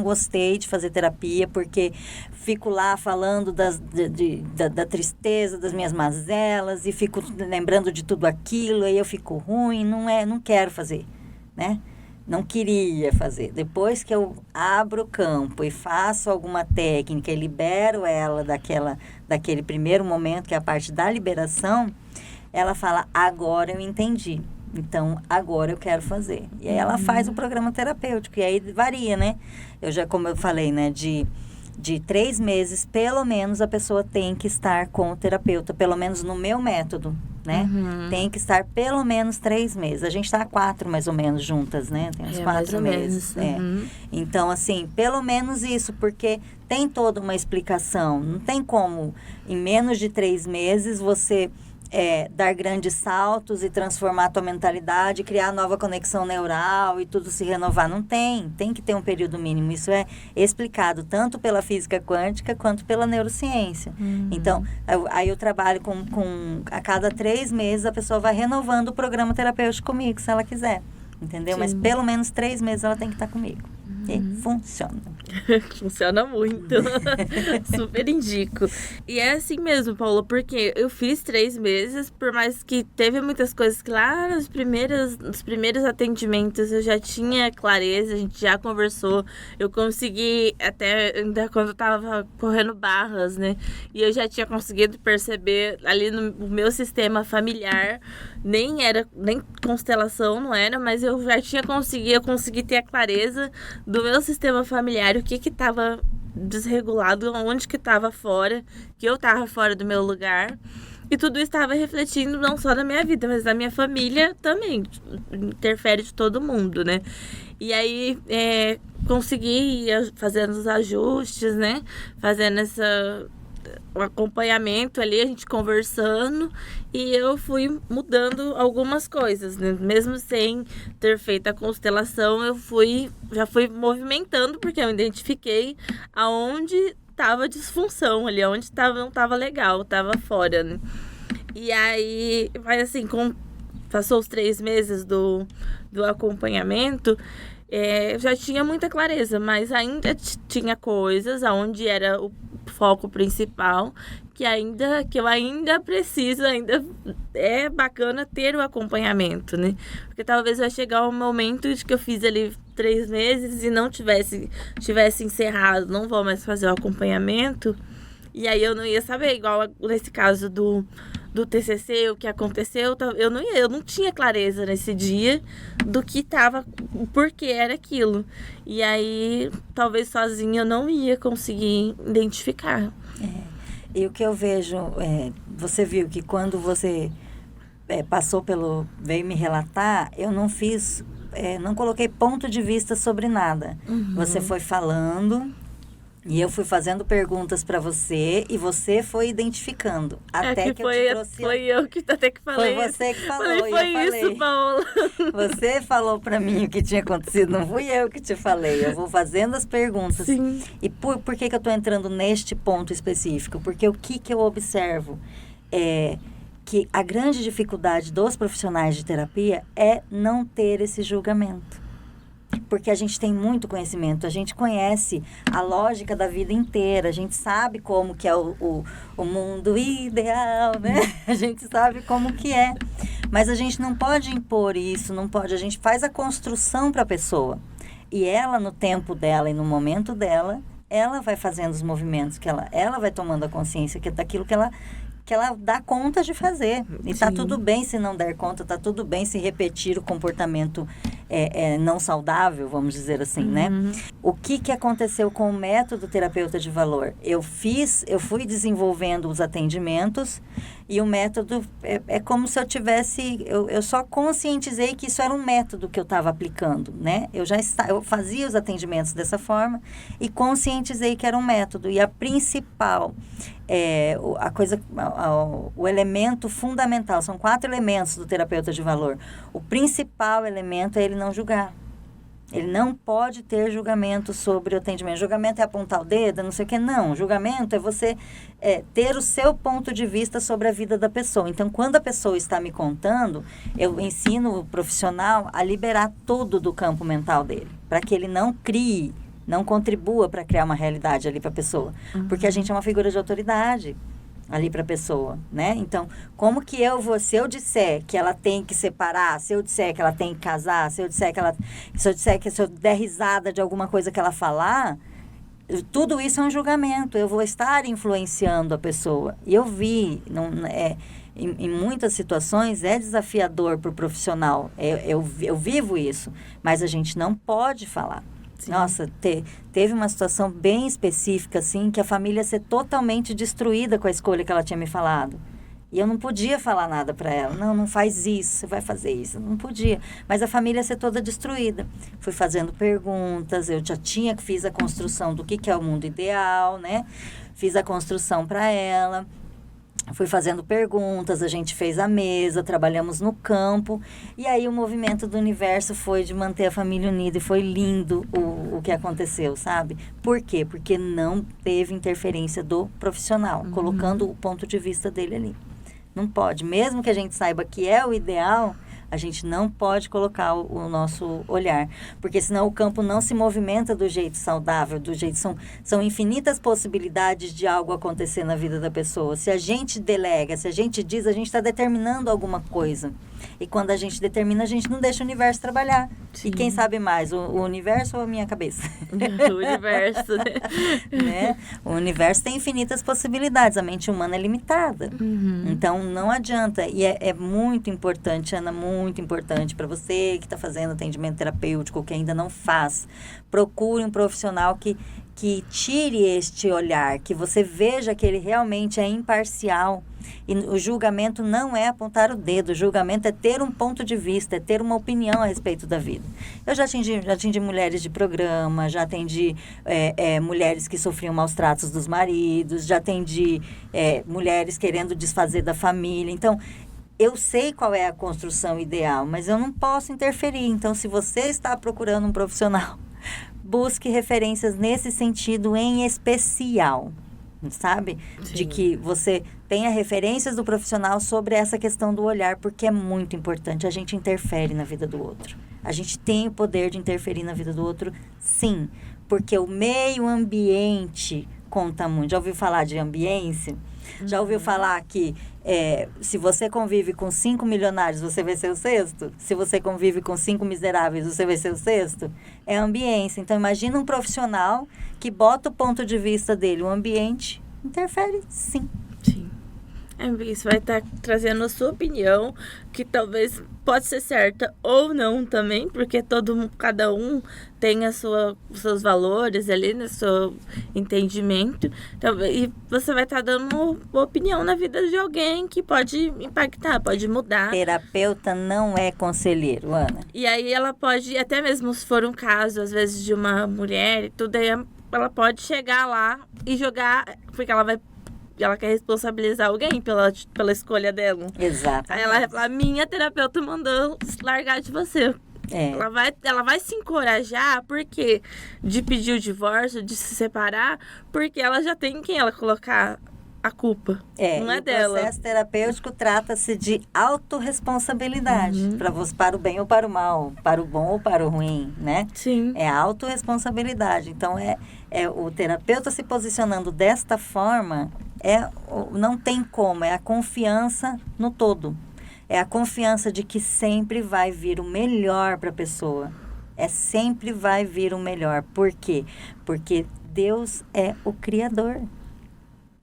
gostei de fazer terapia, porque fico lá falando da tristeza, das minhas mazelas, e fico lembrando de tudo aquilo, aí eu fico ruim, não quero fazer, né? Não queria fazer. Depois que eu abro o campo e faço alguma técnica e libero ela daquele primeiro momento, que é a parte da liberação, ela fala: agora eu entendi. Então, agora eu quero fazer. E aí ela faz o programa terapêutico. E aí varia, né? Como eu falei, né? De 3 meses, pelo menos, a pessoa tem que estar com o terapeuta. Pelo menos no meu método, né? Tem que estar pelo menos 3 meses. A gente está há 4, mais ou menos, juntas, né? Tem uns 4 meses. Então, assim, pelo menos isso. Porque tem toda uma explicação. Não tem como, em menos de 3 meses, você... dar grandes saltos e transformar a tua mentalidade, criar nova conexão neural e tudo se renovar. Não tem que ter um período mínimo. Isso é explicado tanto pela física quântica quanto pela neurociência. Então, aí eu trabalho com a cada 3 meses a pessoa vai renovando o programa terapêutico comigo, se ela quiser. Entendeu? Sim. Mas pelo menos 3 meses ela tem que estar comigo. E funciona. Funciona muito. Super indico. E é assim mesmo, Paula, porque eu fiz 3 meses, por mais que teve muitas coisas que lá nos primeiros atendimentos eu já tinha clareza, a gente já conversou, eu consegui, até ainda quando eu tava correndo barras, né? E eu já tinha conseguido perceber ali no meu sistema familiar, nem constelação, não era, mas eu já tinha consegui ter a clareza do meu sistema familiar, o que estava desregulado, onde que estava fora, que eu estava fora do meu lugar. E tudo isso estava refletindo não só na minha vida, mas na minha família também. Interfere de todo mundo, né? E aí, consegui ir fazendo os ajustes, né? Fazendo o acompanhamento ali, a gente conversando, e eu fui mudando algumas coisas, né? Mesmo sem ter feito a constelação, já fui movimentando, porque eu identifiquei aonde estava disfunção ali, aonde não estava legal, estava fora, né? E aí, vai assim, passou os 3 meses do acompanhamento, já tinha muita clareza, mas ainda tinha coisas onde era o foco principal, que eu ainda preciso, ainda é bacana ter o acompanhamento, né? Porque talvez vai chegar um momento de que eu fiz ali 3 meses e não tivesse encerrado, não vou mais fazer o acompanhamento, e aí eu não ia saber, igual nesse caso do TCC, o que aconteceu, eu não tinha clareza nesse dia do que tava, o porquê era aquilo. E aí, talvez sozinha eu não ia conseguir identificar. E o que eu vejo, você viu que quando você veio me relatar, eu não fiz, não coloquei ponto de vista sobre nada. Você foi falando... E eu fui fazendo perguntas para você e você foi identificando. Até que eu te trouxe... Foi eu que até que falei. Foi você que falou. Isso, Paola. Você falou para mim o que tinha acontecido, não fui eu que te falei. Eu vou fazendo as perguntas. Sim. E por que eu estou entrando neste ponto específico? Porque o que eu observo é que a grande dificuldade dos profissionais de terapia é não ter esse julgamento. Porque a gente tem muito conhecimento, a gente conhece a lógica da vida inteira, a gente sabe como que é o mundo ideal, né? A gente sabe como que é, mas a gente não pode impor isso, a gente faz a construção para a pessoa. E ela, no tempo dela e no momento dela, ela vai fazendo os movimentos, que ela vai tomando a consciência daquilo que ela dá conta de fazer. E tá tudo bem se não der conta, tá tudo bem se repetir o comportamento não saudável, vamos dizer assim, né? O que aconteceu com o método terapeuta de valor? Eu fui desenvolvendo os atendimentos e o método é como se eu só conscientizei que isso era um método que eu estava aplicando, né? Eu fazia os atendimentos dessa forma e conscientizei que era um método. E a principal... o elemento fundamental, são 4 elementos do terapeuta de valor. O principal elemento é ele não julgar. Ele não pode ter julgamento sobre o atendimento. Julgamento é apontar o dedo, não sei o que. Não, julgamento é você ter o seu ponto de vista sobre a vida da pessoa. Então, quando a pessoa está me contando, eu ensino o profissional a liberar tudo do campo mental dele, para que ele não crie, não contribua para criar uma realidade ali para a pessoa. Porque a gente é uma figura de autoridade ali para a pessoa, né? Então, como que se eu disser que ela tem que separar, se eu disser que ela tem que casar, se eu der risada de alguma coisa que ela falar, tudo isso é um julgamento. Eu vou estar influenciando a pessoa. E eu vi, em muitas situações é desafiador para o profissional. Eu vivo isso, mas a gente não pode falar. Sim. Nossa, teve uma situação bem específica, assim, que a família ia ser totalmente destruída com a escolha que ela tinha me falado. E eu não podia falar nada para ela. Não faz isso, você vai fazer isso. Não podia. Mas a família ia ser toda destruída. Fui fazendo perguntas, eu já fiz a construção do que é o mundo ideal, né? Fiz a construção para ela. Fui fazendo perguntas, a gente fez a mesa, trabalhamos no campo. E aí o movimento do universo foi de manter a família unida. E foi lindo o que aconteceu, sabe? Por quê? Porque não teve interferência do profissional, colocando o ponto de vista dele ali. Não pode. Mesmo que a gente saiba que é o ideal, a gente não pode colocar o nosso olhar. Porque senão o campo não se movimenta do jeito saudável, do jeito... São infinitas possibilidades de algo acontecer na vida da pessoa. Se a gente delega, se a gente diz, a gente está determinando alguma coisa. E quando a gente determina, a gente não deixa o universo trabalhar. Sim. E quem sabe mais, o universo ou a minha cabeça? O universo, né? O universo tem infinitas possibilidades, a mente humana é limitada. Então, não adianta. E é muito importante, Ana, muito importante para você que está fazendo atendimento terapêutico, que ainda não faz. Procure um profissional que tire este olhar, que você veja que ele realmente é imparcial. E o julgamento não é apontar o dedo, o julgamento é ter um ponto de vista, é ter uma opinião a respeito da vida. Eu já atendi mulheres de programa, já atendi mulheres que sofriam maus tratos dos maridos, já atendi mulheres querendo desfazer da família. Então, eu sei qual é a construção ideal, mas eu não posso interferir. Então, se você está procurando um profissional, busque referências nesse sentido em especial, sabe? Sim. De que você tenha referências do profissional sobre essa questão do olhar, porque é muito importante. A gente interfere na vida do outro. A gente tem o poder de interferir na vida do outro, sim. Porque o meio ambiente conta muito. Já ouviu falar de ambiência? Já ouviu falar que se você convive com 5 milionários, você vai ser o sexto? Se você convive com 5 miseráveis, você vai ser o sexto? É ambiência. Então, imagina um profissional que bota o ponto de vista dele. O ambiente interfere, sim. Sim. Isso vai estar trazendo a sua opinião, que talvez pode ser certa ou não também, porque cada um tem os seus valores ali, no seu entendimento. E você vai estar dando uma opinião na vida de alguém que pode impactar, pode mudar. Terapeuta não é conselheiro, Ana. E aí ela pode, até mesmo se for um caso, às vezes, de uma mulher e tudo, aí ela pode chegar lá e jogar, porque ela quer responsabilizar alguém pela escolha dela. Exato. Aí ela vai falar, minha terapeuta mandou largar de você. Ela vai se encorajar, porque de pedir o divórcio, de se separar, porque ela já tem quem ela colocar a culpa. Não é dela. O processo terapêutico trata-se de autorresponsabilidade. Para o bem ou para o mal, para o bom ou para o ruim, né? Sim. É a autorresponsabilidade. Então, o terapeuta se posicionando desta forma, não tem como, é a confiança no todo. É a confiança de que sempre vai vir o melhor para a pessoa. Sempre vai vir o melhor. Por quê? Porque Deus é o Criador.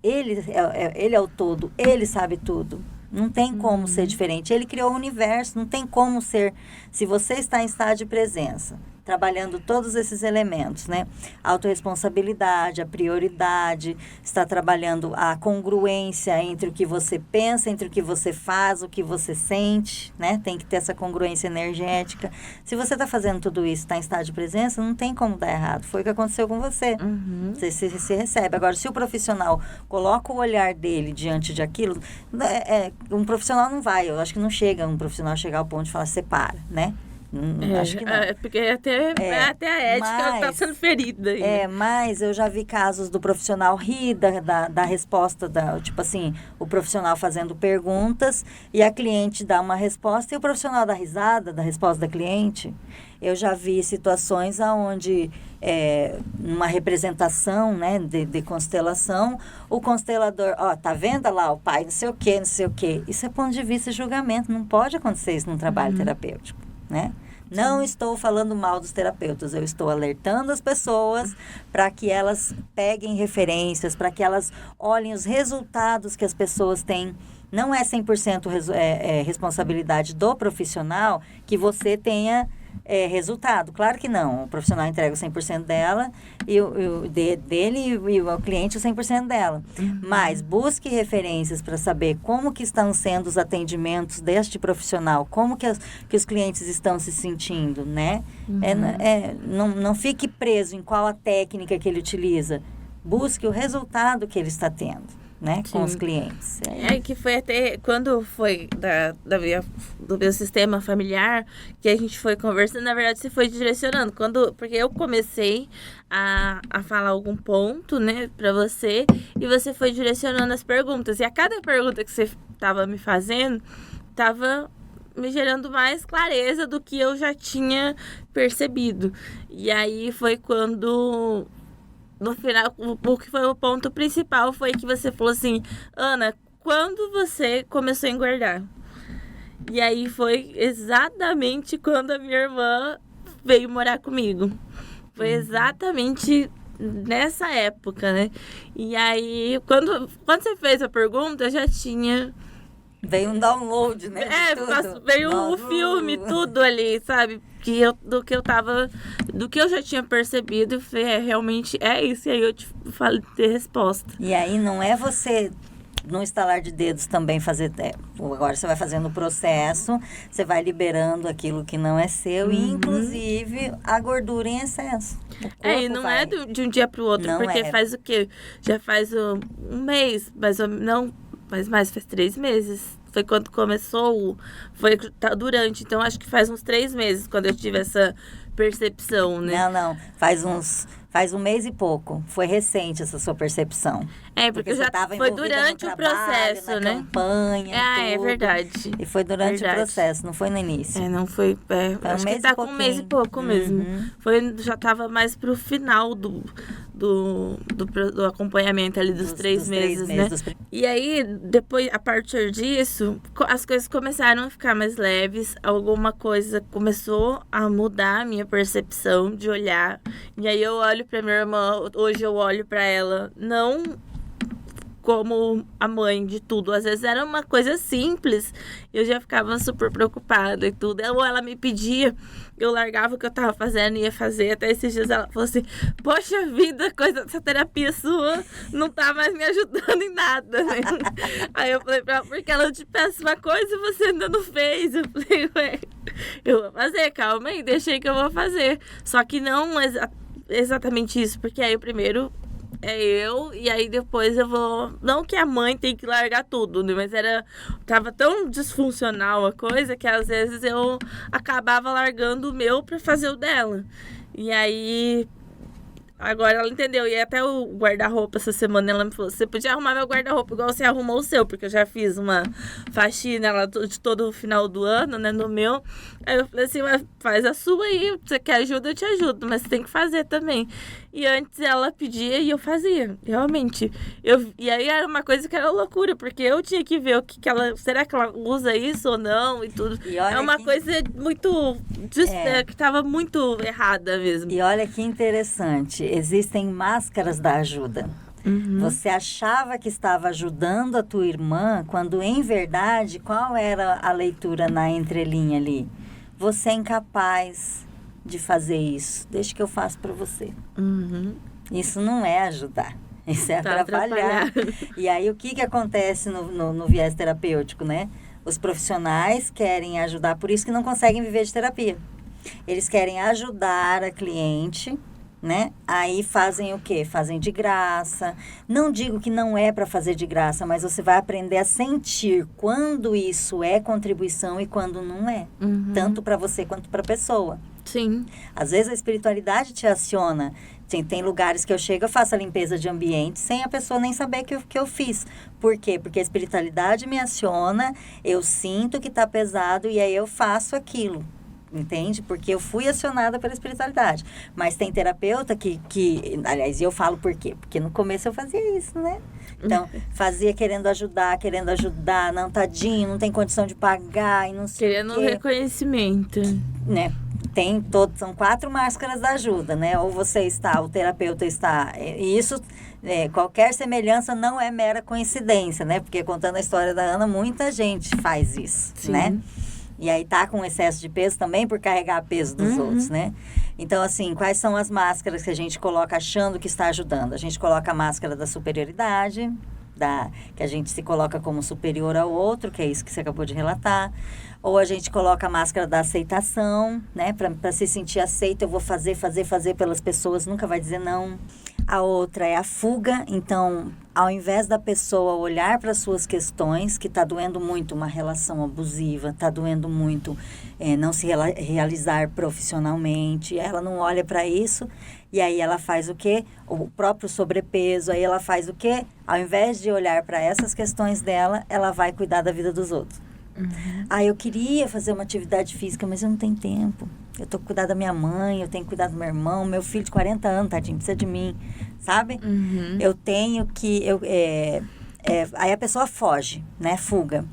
Ele é o todo, ele sabe tudo. Não tem como ser diferente. Ele criou o universo, não tem como ser... Se você está em estado de presença, trabalhando todos esses elementos, né? A autorresponsabilidade, a prioridade, está trabalhando a congruência entre o que você pensa, entre o que você faz, o que você sente, né? Tem que ter essa congruência energética. Se você está fazendo tudo isso, está em estado de presença, não tem como dar errado. Foi o que aconteceu com você. Você se recebe. Agora, se o profissional coloca o olhar dele diante de aquilo, um profissional não vai. Eu acho que não chega um profissional chegar ao ponto de falar, separa, né? Acho que não. Porque até a ética está sendo ferida. Aí. Mas eu já vi casos do profissional rir da resposta, tipo assim, o profissional fazendo perguntas e a cliente dá uma resposta e o profissional dá risada da resposta da cliente. Eu já vi situações onde, numa representação, né, de constelação, o constelador, tá vendo lá o pai, não sei o quê. Isso é ponto de vista e julgamento, não pode acontecer isso num trabalho terapêutico, né? Não estou falando mal dos terapeutas, eu estou alertando as pessoas para que elas peguem referências, para que elas olhem os resultados que as pessoas têm. Não é 100% responsabilidade do profissional que você tenha resultado. Claro que não. O profissional entrega o 100% dela dele e o cliente o 100% dela. Mas busque referências para saber como que estão sendo os atendimentos deste profissional, como que os clientes estão se sentindo, né? Não fique preso em qual a técnica que ele utiliza. Busque o resultado que ele está tendo. Né, com os clientes. Que foi até quando foi do meu sistema familiar que a gente foi conversando, na verdade você foi direcionando, porque eu comecei a falar algum ponto, né, para você, e você foi direcionando as perguntas, e a cada pergunta que você estava me fazendo, estava me gerando mais clareza do que eu já tinha percebido. E aí foi quando... No final, o que foi o ponto principal foi que você falou assim, Ana, quando você começou a engordar? E aí foi exatamente quando a minha irmã veio morar comigo. Foi exatamente nessa época, né? E aí, quando você fez a pergunta, eu já tinha... Veio um download, né? Veio o filme, tudo ali, sabe? Do que eu já tinha percebido, realmente é isso. E aí eu te falei ter resposta. E aí não é você, no estalar de dedos, também fazer... agora você vai fazendo o processo, você vai liberando aquilo que não é seu, e inclusive a gordura em excesso. E não é de um dia para o outro, porque faz o quê? Já faz um mês, mas não... Faz 3 meses. Foi quando começou, durante. Então, acho que faz uns 3 meses quando eu tive essa percepção, né? Não. Faz um mês e pouco. Foi recente essa sua percepção. Porque já foi durante o processo, na né? Campanha, é verdade. E foi durante o processo, não foi no início. Não foi. Acho que tá com um mês e pouco mesmo. Já tava mais pro final do acompanhamento ali dos 3 meses, né? E aí, depois, a partir disso, as coisas começaram a ficar mais leves. Alguma coisa começou a mudar a minha percepção de olhar. E aí eu olho pra minha irmã, hoje eu olho pra ela, não como a mãe de tudo. Às vezes era uma coisa simples, eu já ficava super preocupada e tudo. Ou ela me pedia, eu largava o que eu tava fazendo e ia fazer. Até esses dias ela falou assim, poxa vida, essa terapia sua não tá mais me ajudando em nada, né? Aí eu falei pra ela, porque ela te peça uma coisa e você ainda não fez. Eu falei, eu vou fazer, calma aí, deixei que eu vou fazer. Só que não exatamente isso, porque aí o primeiro... eu, e aí depois eu vou... Não que a mãe tem que largar tudo, né? Mas tava tão disfuncional a coisa que às vezes eu acabava largando o meu pra fazer o dela. E aí... Agora ela entendeu. E até o guarda-roupa essa semana ela me falou, você podia arrumar meu guarda-roupa igual você arrumou o seu, porque eu já fiz uma faxina lá de todo o final do ano, né, no meu. Aí eu falei assim, mas faz a sua aí, você quer ajuda, eu te ajudo, mas você tem que fazer também. E antes ela pedia e eu fazia, realmente. E aí era uma coisa que era loucura, porque eu tinha que ver o que ela... Será que ela usa isso ou não e tudo. É uma coisa muito... que estava muito errada mesmo. E olha que interessante, existem máscaras da ajuda. Você achava que estava ajudando a tua irmã, quando em verdade, qual era a leitura na entrelinha ali? Você é incapaz de fazer isso, deixa que eu faço para você. Isso não é ajudar, isso é atrapalhar. E aí o que acontece no viés terapêutico, né? Os profissionais querem ajudar, por isso que não conseguem viver de terapia. Eles querem ajudar a cliente, né? Aí fazem o quê? Fazem de graça. Não digo que não é para fazer de graça, mas você vai aprender a sentir quando isso é contribuição e quando não é. Tanto para você quanto para a pessoa. Sim. Às vezes a espiritualidade te aciona. Tem lugares que eu chego, eu faço a limpeza de ambiente sem a pessoa nem saber que eu fiz. Por quê? Porque a espiritualidade me aciona, eu sinto que está pesado e aí eu faço aquilo. Entende? Porque eu fui acionada pela espiritualidade. Mas tem terapeuta que... Aliás, eu falo por quê? Porque no começo eu fazia isso, né? Então, fazia querendo ajudar. Não, tadinho, não tem condição de pagar e não sei querendo reconhecimento. Né? São 4 máscaras da ajuda, né? Ou o terapeuta está... E isso, qualquer semelhança não é mera coincidência, né? Porque contando a história da Ana, muita gente faz isso, Sim. né? E aí tá com excesso de peso também por carregar peso dos outros, né? Então, assim, quais são as máscaras que a gente coloca achando que está ajudando? A gente coloca a máscara da superioridade, que a gente se coloca como superior ao outro, que é isso que você acabou de relatar. Ou a gente coloca a máscara da aceitação, né? Para se sentir aceito, eu vou fazer pelas pessoas, nunca vai dizer não. A outra é a fuga. Então, ao invés da pessoa olhar para suas questões, que está doendo muito uma relação abusiva, está doendo muito não se realizar profissionalmente, ela não olha para isso, e aí ela faz o quê? O próprio sobrepeso, aí ela faz o quê? Ao invés de olhar para essas questões dela, ela vai cuidar da vida dos outros. Eu queria fazer uma atividade física, mas eu não tenho tempo. Eu tô cuidando da minha mãe, eu tenho que cuidar do meu irmão, meu filho de 40 anos, tadinho, precisa de mim, sabe? Eu tenho que... aí a pessoa foge, né? Fuga.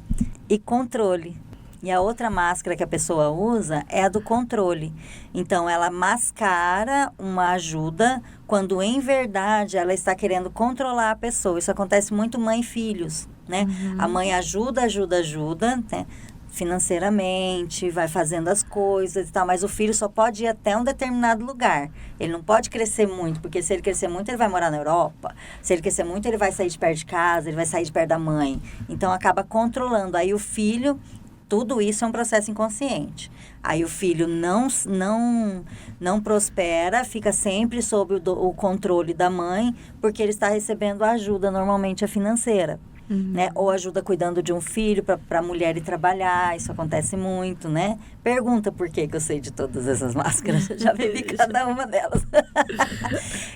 E controle. E a outra máscara que a pessoa usa é a do controle. Então, ela mascara uma ajuda quando, em verdade, ela está querendo controlar a pessoa. Isso acontece muito mãe e filhos, né? A mãe ajuda, né? Financeiramente, vai fazendo as coisas e tal, mas o filho só pode ir até um determinado lugar. Ele não pode crescer muito, porque se ele crescer muito, ele vai morar na Europa. Se ele crescer muito, ele vai sair de perto de casa, ele vai sair de perto da mãe. Então, acaba controlando. Aí o filho... Tudo isso é um processo inconsciente. Aí o filho não prospera, fica sempre sob o controle da mãe, porque ele está recebendo ajuda, normalmente a financeira. Né? Ou ajuda cuidando de um filho para a mulher ir trabalhar, isso acontece muito, né? Pergunta por que eu sei de todas essas máscaras, já vivi cada uma delas.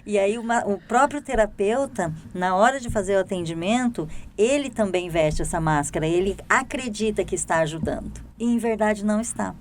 E aí o próprio terapeuta, na hora de fazer o atendimento, ele também veste essa máscara, ele acredita que está ajudando, e em verdade não está.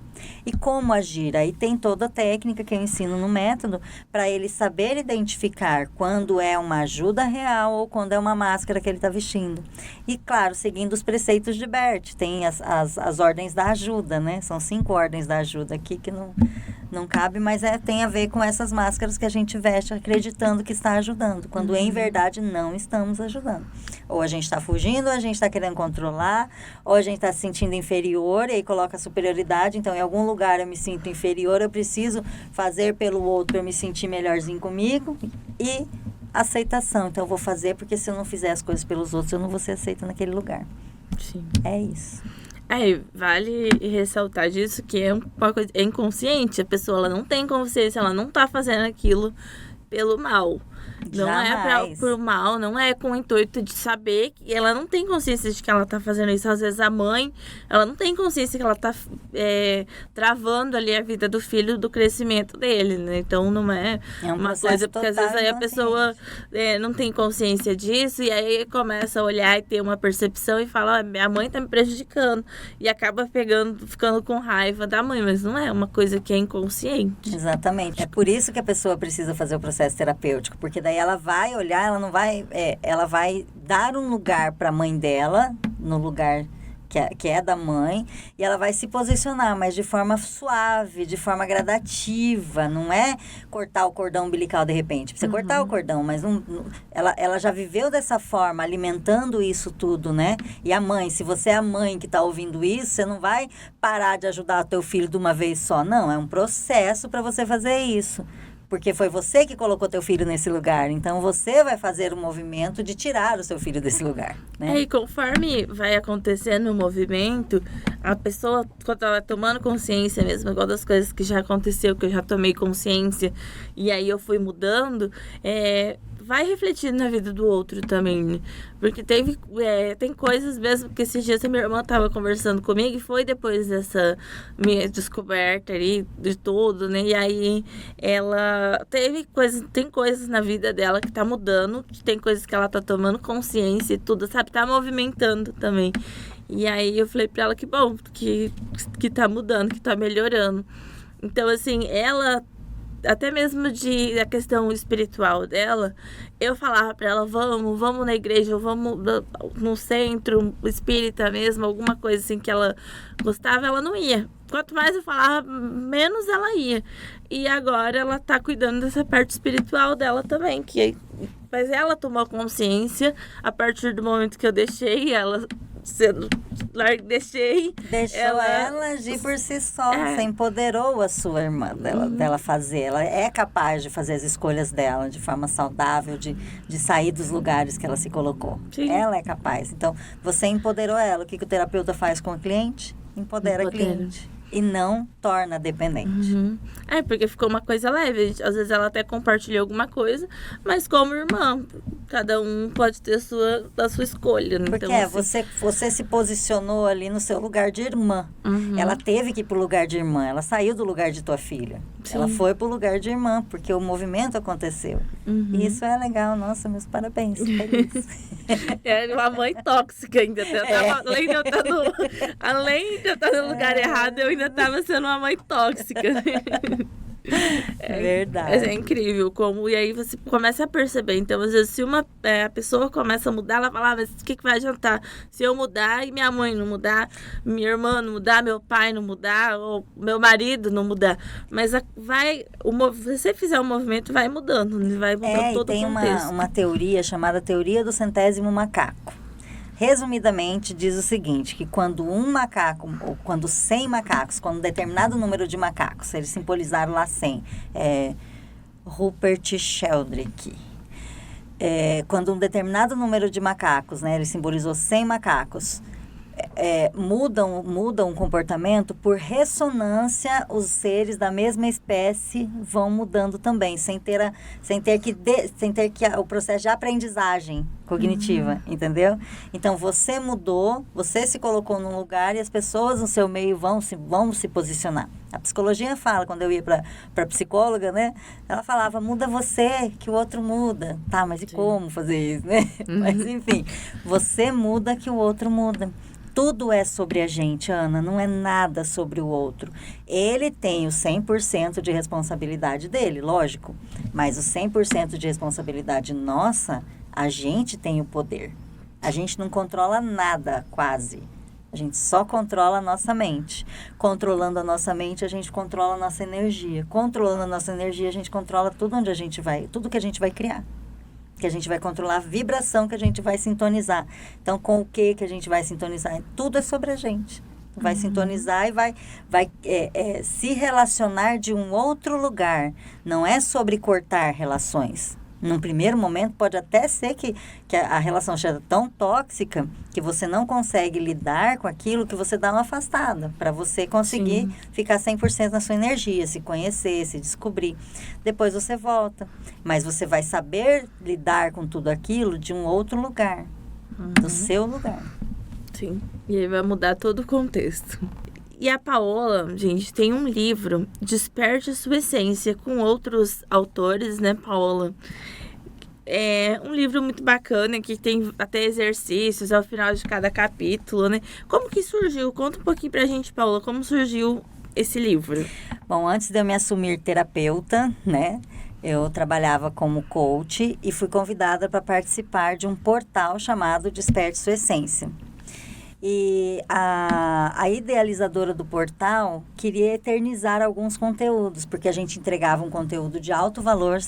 E como agir? Aí tem toda a técnica que eu ensino no método para ele saber identificar quando é uma ajuda real ou quando é uma máscara que ele está vestindo. E, claro, seguindo os preceitos de Bert, tem as ordens da ajuda, né? São 5 ordens da ajuda aqui que não cabe, mas tem a ver com essas máscaras que a gente veste acreditando que está ajudando, quando em verdade não estamos ajudando. Ou a gente está fugindo, ou a gente está querendo controlar, ou a gente está se sentindo inferior e aí coloca a superioridade. Então, em algum lugar eu me sinto inferior, eu preciso fazer pelo outro para eu me sentir melhorzinho comigo. E aceitação. Então, eu vou fazer porque se eu não fizer as coisas pelos outros, eu não vou ser aceita naquele lugar. Sim. É isso. Vale ressaltar disso que é uma coisa inconsciente. A pessoa ela não tem consciência, ela não tá fazendo aquilo pelo mal. Não Jamais. É pro mal, não é com o intuito de saber que ela não tem consciência de que ela tá fazendo isso. Às vezes a mãe, ela não tem consciência que ela tá travando ali a vida do filho, do crescimento dele, né? Então não é uma coisa, porque às vezes aí a pessoa não tem consciência disso e aí começa a olhar e ter uma percepção e fala, minha mãe tá me prejudicando, e acaba ficando com raiva da mãe, mas não é uma coisa que é inconsciente. Exatamente. É por isso que a pessoa precisa fazer o processo terapêutico, porque daí ela vai olhar, ela não vai... ela vai dar um lugar para a mãe dela, no lugar que é da mãe, e ela vai se posicionar, mas de forma suave, de forma gradativa, não é cortar o cordão umbilical de repente. Precisa cortar o cordão, mas ela já viveu dessa forma, alimentando isso tudo, né? E a mãe, se você é a mãe que está ouvindo isso, você não vai parar de ajudar o teu filho de uma vez só, não, é um processo para você fazer isso. porque foi você que colocou teu filho nesse lugar. Então, você vai fazer o movimento de tirar o seu filho desse lugar, né? E conforme vai acontecendo o movimento, a pessoa, quando ela vai tomando consciência mesmo, igual das coisas que já aconteceu, que eu já tomei consciência, e aí eu fui mudando, vai refletindo na vida do outro também, né? Porque tem coisas mesmo que esses dias a minha irmã estava conversando comigo, e foi depois dessa minha descoberta ali de tudo, né? E aí ela tem coisas na vida dela que tá mudando, tem coisas que ela tá tomando consciência e tudo, sabe? Tá movimentando também. E aí eu falei pra ela que bom, que tá mudando, que tá melhorando. Então, assim, ela... Até mesmo a questão espiritual dela, eu falava pra ela, vamos na igreja, vamos no centro espírita mesmo, alguma coisa assim que ela gostava, ela não ia. Quanto mais eu falava, menos ela ia. E agora ela tá cuidando dessa parte espiritual dela também, mas ela tomou consciência a partir do momento que eu deixei ela... Deixou ela agir por si só. Você empoderou a sua irmã dela fazer. Ela é capaz de fazer as escolhas dela de forma saudável, de sair dos lugares que ela se colocou. Sim. Ela é capaz. Então, você empoderou ela. O que o terapeuta faz com o cliente? Empodera o cliente. E não torna dependente. Porque ficou uma coisa leve. Às vezes ela até compartilhou alguma coisa, mas como irmã, cada um pode ter a sua escolha. Porque então, assim... você se posicionou ali no seu lugar de irmã. Ela teve que ir pro lugar de irmã. Ela saiu do lugar de tua filha. Sim. Ela foi pro lugar de irmã, porque o movimento aconteu. E isso é legal. Nossa, meus parabéns. Feliz. É uma mãe tóxica ainda. Além de eu estar no lugar errado, eu ainda estava sendo uma mãe tóxica. É verdade. Mas é incrível como... E aí você começa a perceber. Então, às vezes, se a pessoa começa a mudar, ela fala, mas o que vai adiantar? Se eu mudar e minha mãe não mudar, minha irmã não mudar, meu pai não mudar, ou meu marido não mudar. Mas se você fizer um movimento, vai mudando. Vai mudando todo o contexto. Tem uma teoria chamada teoria do 100º macaco. Resumidamente, diz o seguinte, que quando um macaco, ou quando 100 macacos, quando um determinado número de macacos, eles simbolizaram lá 100, Rupert Sheldrake, quando um determinado número de macacos, né, ele simbolizou 100 macacos, mudam o comportamento, por ressonância, os seres da mesma espécie vão mudando também, sem ter que o processo de aprendizagem cognitiva, entendeu? Então, você mudou, você se colocou num lugar e as pessoas no seu meio vão se posicionar. A psicologia fala, quando eu ia para psicóloga, né? Ela falava, muda você, que o outro muda. Tá, mas e como fazer isso, né? Mas, enfim, você muda que o outro muda. Tudo é sobre a gente, Ana, não é nada sobre o outro. Ele tem o 100% de responsabilidade dele, lógico, mas o 100% de responsabilidade nossa, a gente tem o poder. A gente não controla nada, quase. A gente só controla a nossa mente. Controlando a nossa mente, a gente controla a nossa energia. Controlando a nossa energia, a gente controla tudo onde a gente vai, tudo que a gente vai criar. Que a gente vai controlar a vibração que a gente vai sintonizar. Então, com o que a gente vai sintonizar? Tudo é sobre a gente. Vai sintonizar e vai se relacionar de um outro lugar. Não é sobre cortar relações. Num primeiro momento, pode até ser que a relação seja tão tóxica que você não consegue lidar com aquilo, que você dá uma afastada, para você conseguir ficar 100% na sua energia, se conhecer, se descobrir. Depois você volta, mas você vai saber lidar com tudo aquilo de um outro lugar, do seu lugar. Sim, e aí vai mudar todo o contexto. E a Paola, gente, tem um livro, Desperte a Sua Essência, com outros autores, né, Paola? É um livro muito bacana, que tem até exercícios ao final de cada capítulo, né? Como que surgiu? Conta um pouquinho pra gente, Paola, como surgiu esse livro? Bom, antes de eu me assumir terapeuta, né, eu trabalhava como coach e fui convidada para participar de um portal chamado Desperte Sua Essência. E a idealizadora do portal queria eternizar alguns conteúdos, porque a gente entregava um conteúdo de alto valor,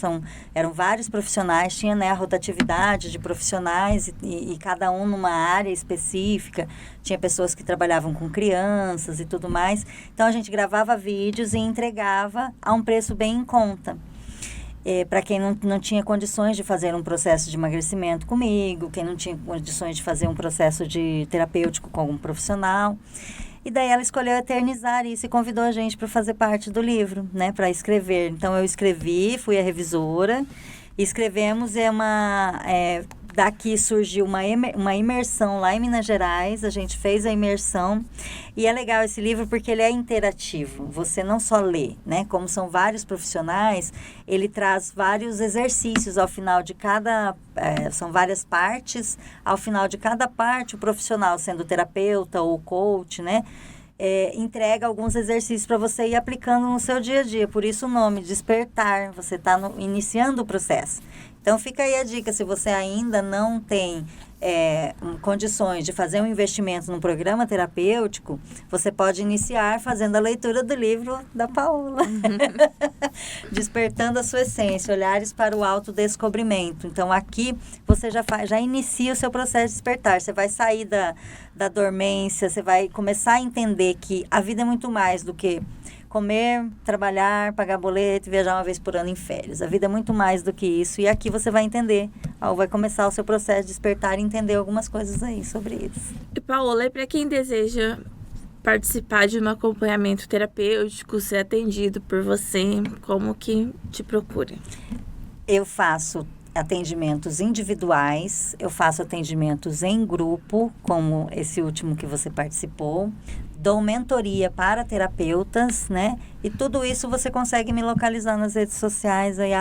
eram vários profissionais, tinha, né, a rotatividade de profissionais e cada um numa área específica, tinha pessoas que trabalhavam com crianças e tudo mais. Então, a gente gravava vídeos e entregava a um preço bem em conta. para quem não tinha condições de fazer um processo de emagrecimento comigo, quem não tinha condições de fazer um processo de terapêutico com algum profissional. E daí ela escolheu eternizar isso e convidou a gente para fazer parte do livro, né, para escrever. Então eu escrevi, fui a revisora, escrevemos, daqui surgiu uma imersão lá em Minas Gerais, a gente fez a imersão, e é legal esse livro porque ele é interativo, você não só lê, né? Como são vários profissionais, ele traz vários exercícios ao final de são várias partes, ao final de cada parte o profissional, sendo o terapeuta ou coach, né? Entrega alguns exercícios para você ir aplicando no seu dia a dia, por isso o nome, Despertar, você está iniciando o processo. Então, fica aí a dica, se você ainda não tem condições de fazer um investimento num programa terapêutico, você pode iniciar fazendo a leitura do livro da Paola. Despertando a sua essência, olhares para o autodescobrimento. Então, aqui você já inicia o seu processo de despertar. Você vai sair da dormência, você vai começar a entender que a vida é muito mais do que comer, trabalhar, pagar boleto e viajar uma vez por ano em férias. A vida é muito mais do que isso. E aqui você vai entender, vai começar o seu processo de despertar e entender algumas coisas aí sobre isso. E Paola, e para quem deseja participar de um acompanhamento terapêutico, ser atendido por você, como que te procure? Eu faço atendimentos individuais, eu faço atendimentos em grupo, como esse último que você participou. Dou mentoria para terapeutas, né? E tudo isso você consegue me localizar nas redes sociais, aí,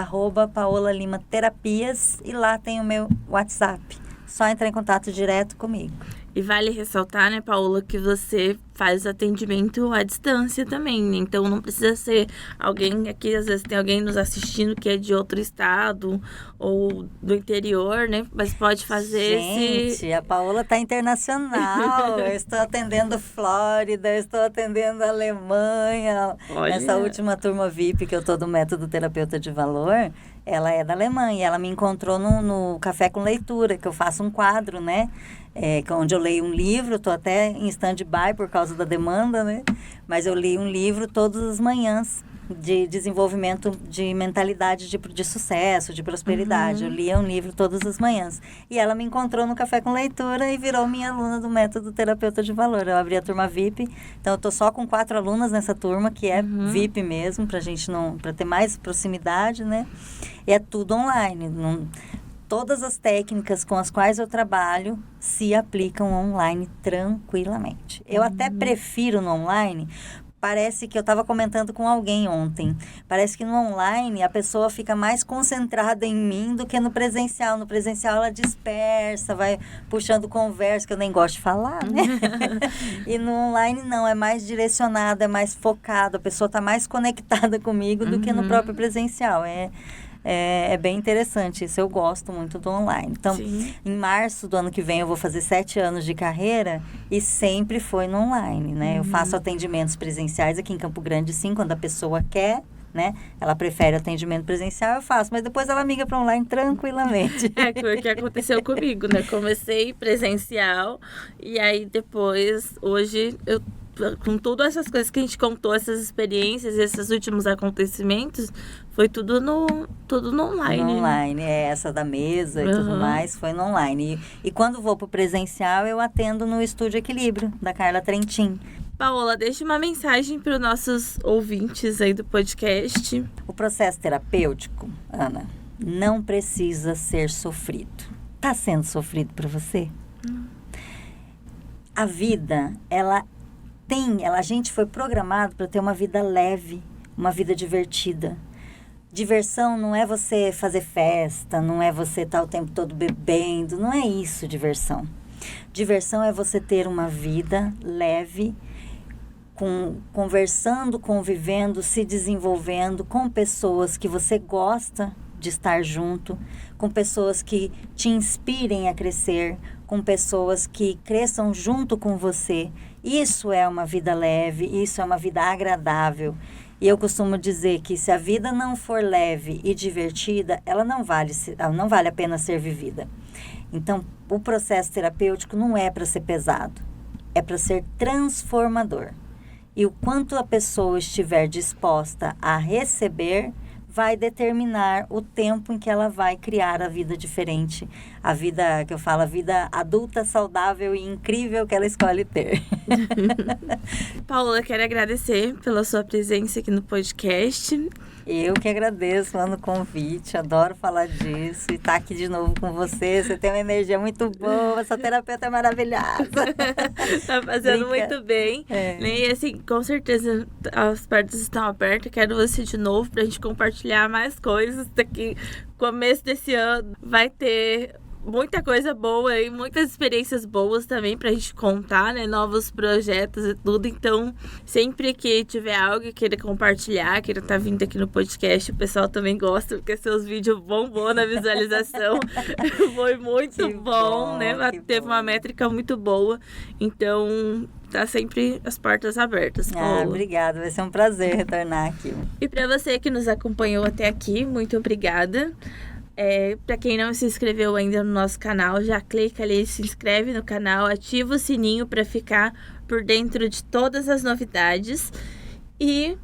@PaolaLimaTerapias, e lá tem o meu WhatsApp. Só entrar em contato direto comigo. E vale ressaltar, né, Paola, que você faz atendimento à distância também, né? Então não precisa ser alguém aqui, às vezes tem alguém nos assistindo que é de outro estado ou do interior, né? Mas pode fazer a Paola tá internacional. Eu estou atendendo Flórida, eu estou atendendo Alemanha. Olha. Essa última turma VIP que eu tô do Método Terapeuta de Valor, ela é da Alemanha. Ela me encontrou no Café com Leitura, que eu faço um quadro, né? Onde eu leio um livro, estou até em stand-by por causa da demanda, né? Mas eu leio um livro todas as manhãs de desenvolvimento de mentalidade de sucesso, de prosperidade. Eu lia um livro todas as manhãs. E ela me encontrou no Café com Leitura e virou minha aluna do Método Terapeuta de Valor. Eu abri a turma VIP, então eu estou só com 4 alunas nessa turma, que é VIP mesmo, para ter mais proximidade, né? E é tudo online, todas as técnicas com as quais eu trabalho se aplicam online tranquilamente. Eu até prefiro no online. Parece que eu estava comentando com alguém ontem. Parece que no online a pessoa fica mais concentrada em mim do que no presencial. No presencial ela dispersa, vai puxando conversa, que eu nem gosto de falar, né? E no online não, é mais direcionado, é mais focado. A pessoa está mais conectada comigo do que no próprio presencial. É bem interessante isso, eu gosto muito do online. Então, em março do ano que vem eu vou fazer 7 anos de carreira e sempre foi no online, né? Eu faço atendimentos presenciais aqui em Campo Grande, sim, quando a pessoa quer, né? Ela prefere atendimento presencial, eu faço, mas depois ela migra para online tranquilamente. Foi o que aconteceu comigo, né? Comecei presencial e aí depois, hoje, com todas essas coisas que a gente contou, essas experiências, esses últimos acontecimentos, foi tudo no online. No online, essa da mesa e tudo mais, foi no online. E quando vou pro presencial, eu atendo no Estúdio Equilíbrio, da Carla Trentin. Paola, deixa uma mensagem para os nossos ouvintes aí do podcast. O processo terapêutico, Ana, não precisa ser sofrido. Tá sendo sofrido para você? A vida, a gente foi programado para ter uma vida leve, uma vida divertida. Diversão não é você fazer festa, não é você estar o tempo todo bebendo, não é isso diversão. Diversão é você ter uma vida leve, conversando, convivendo, se desenvolvendo com pessoas que você gosta de estar junto, com pessoas que te inspirem a crescer, com pessoas que cresçam junto com você. Isso é uma vida leve, isso é uma vida agradável. E eu costumo dizer que se a vida não for leve e divertida, ela não vale a pena ser vivida. Então, o processo terapêutico não é para ser pesado, é para ser transformador. E o quanto a pessoa estiver disposta a receber, vai determinar o tempo em que ela vai criar a vida diferente. A vida, que eu falo, a vida adulta, saudável e incrível que ela escolhe ter. Paola, quero agradecer pela sua presença aqui no podcast. Eu que agradeço, mano, o convite, adoro falar disso e estar aqui de novo com você. Você tem uma energia muito boa, essa terapeuta é maravilhosa. Tá fazendo muito bem. E assim, com certeza as portas estão abertas. Quero você de novo pra gente compartilhar mais coisas. Daqui começo desse ano vai ter muita coisa boa e muitas experiências boas também pra gente contar, né? Novos projetos e tudo. Então, sempre que tiver algo que queira compartilhar, queira estar vindo aqui no podcast, o pessoal também gosta, porque seus vídeos bombou na visualização. Foi muito bom, né? Teve uma métrica muito boa. Então, tá sempre as portas abertas, Paola. Obrigada, vai ser um prazer retornar aqui. E pra você que nos acompanhou até aqui, muito obrigada. Para quem não se inscreveu ainda no nosso canal, já clica ali, se inscreve no canal, ativa o sininho para ficar por dentro de todas as novidades. E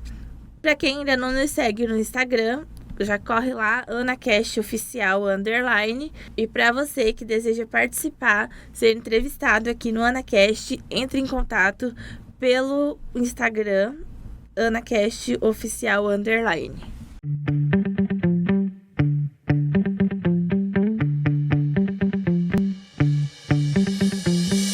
para quem ainda não nos segue no Instagram, já corre lá, AnaCastOficial_. E para você que deseja participar, ser entrevistado aqui no AnaCast, entre em contato pelo Instagram, AnaCastOficial_.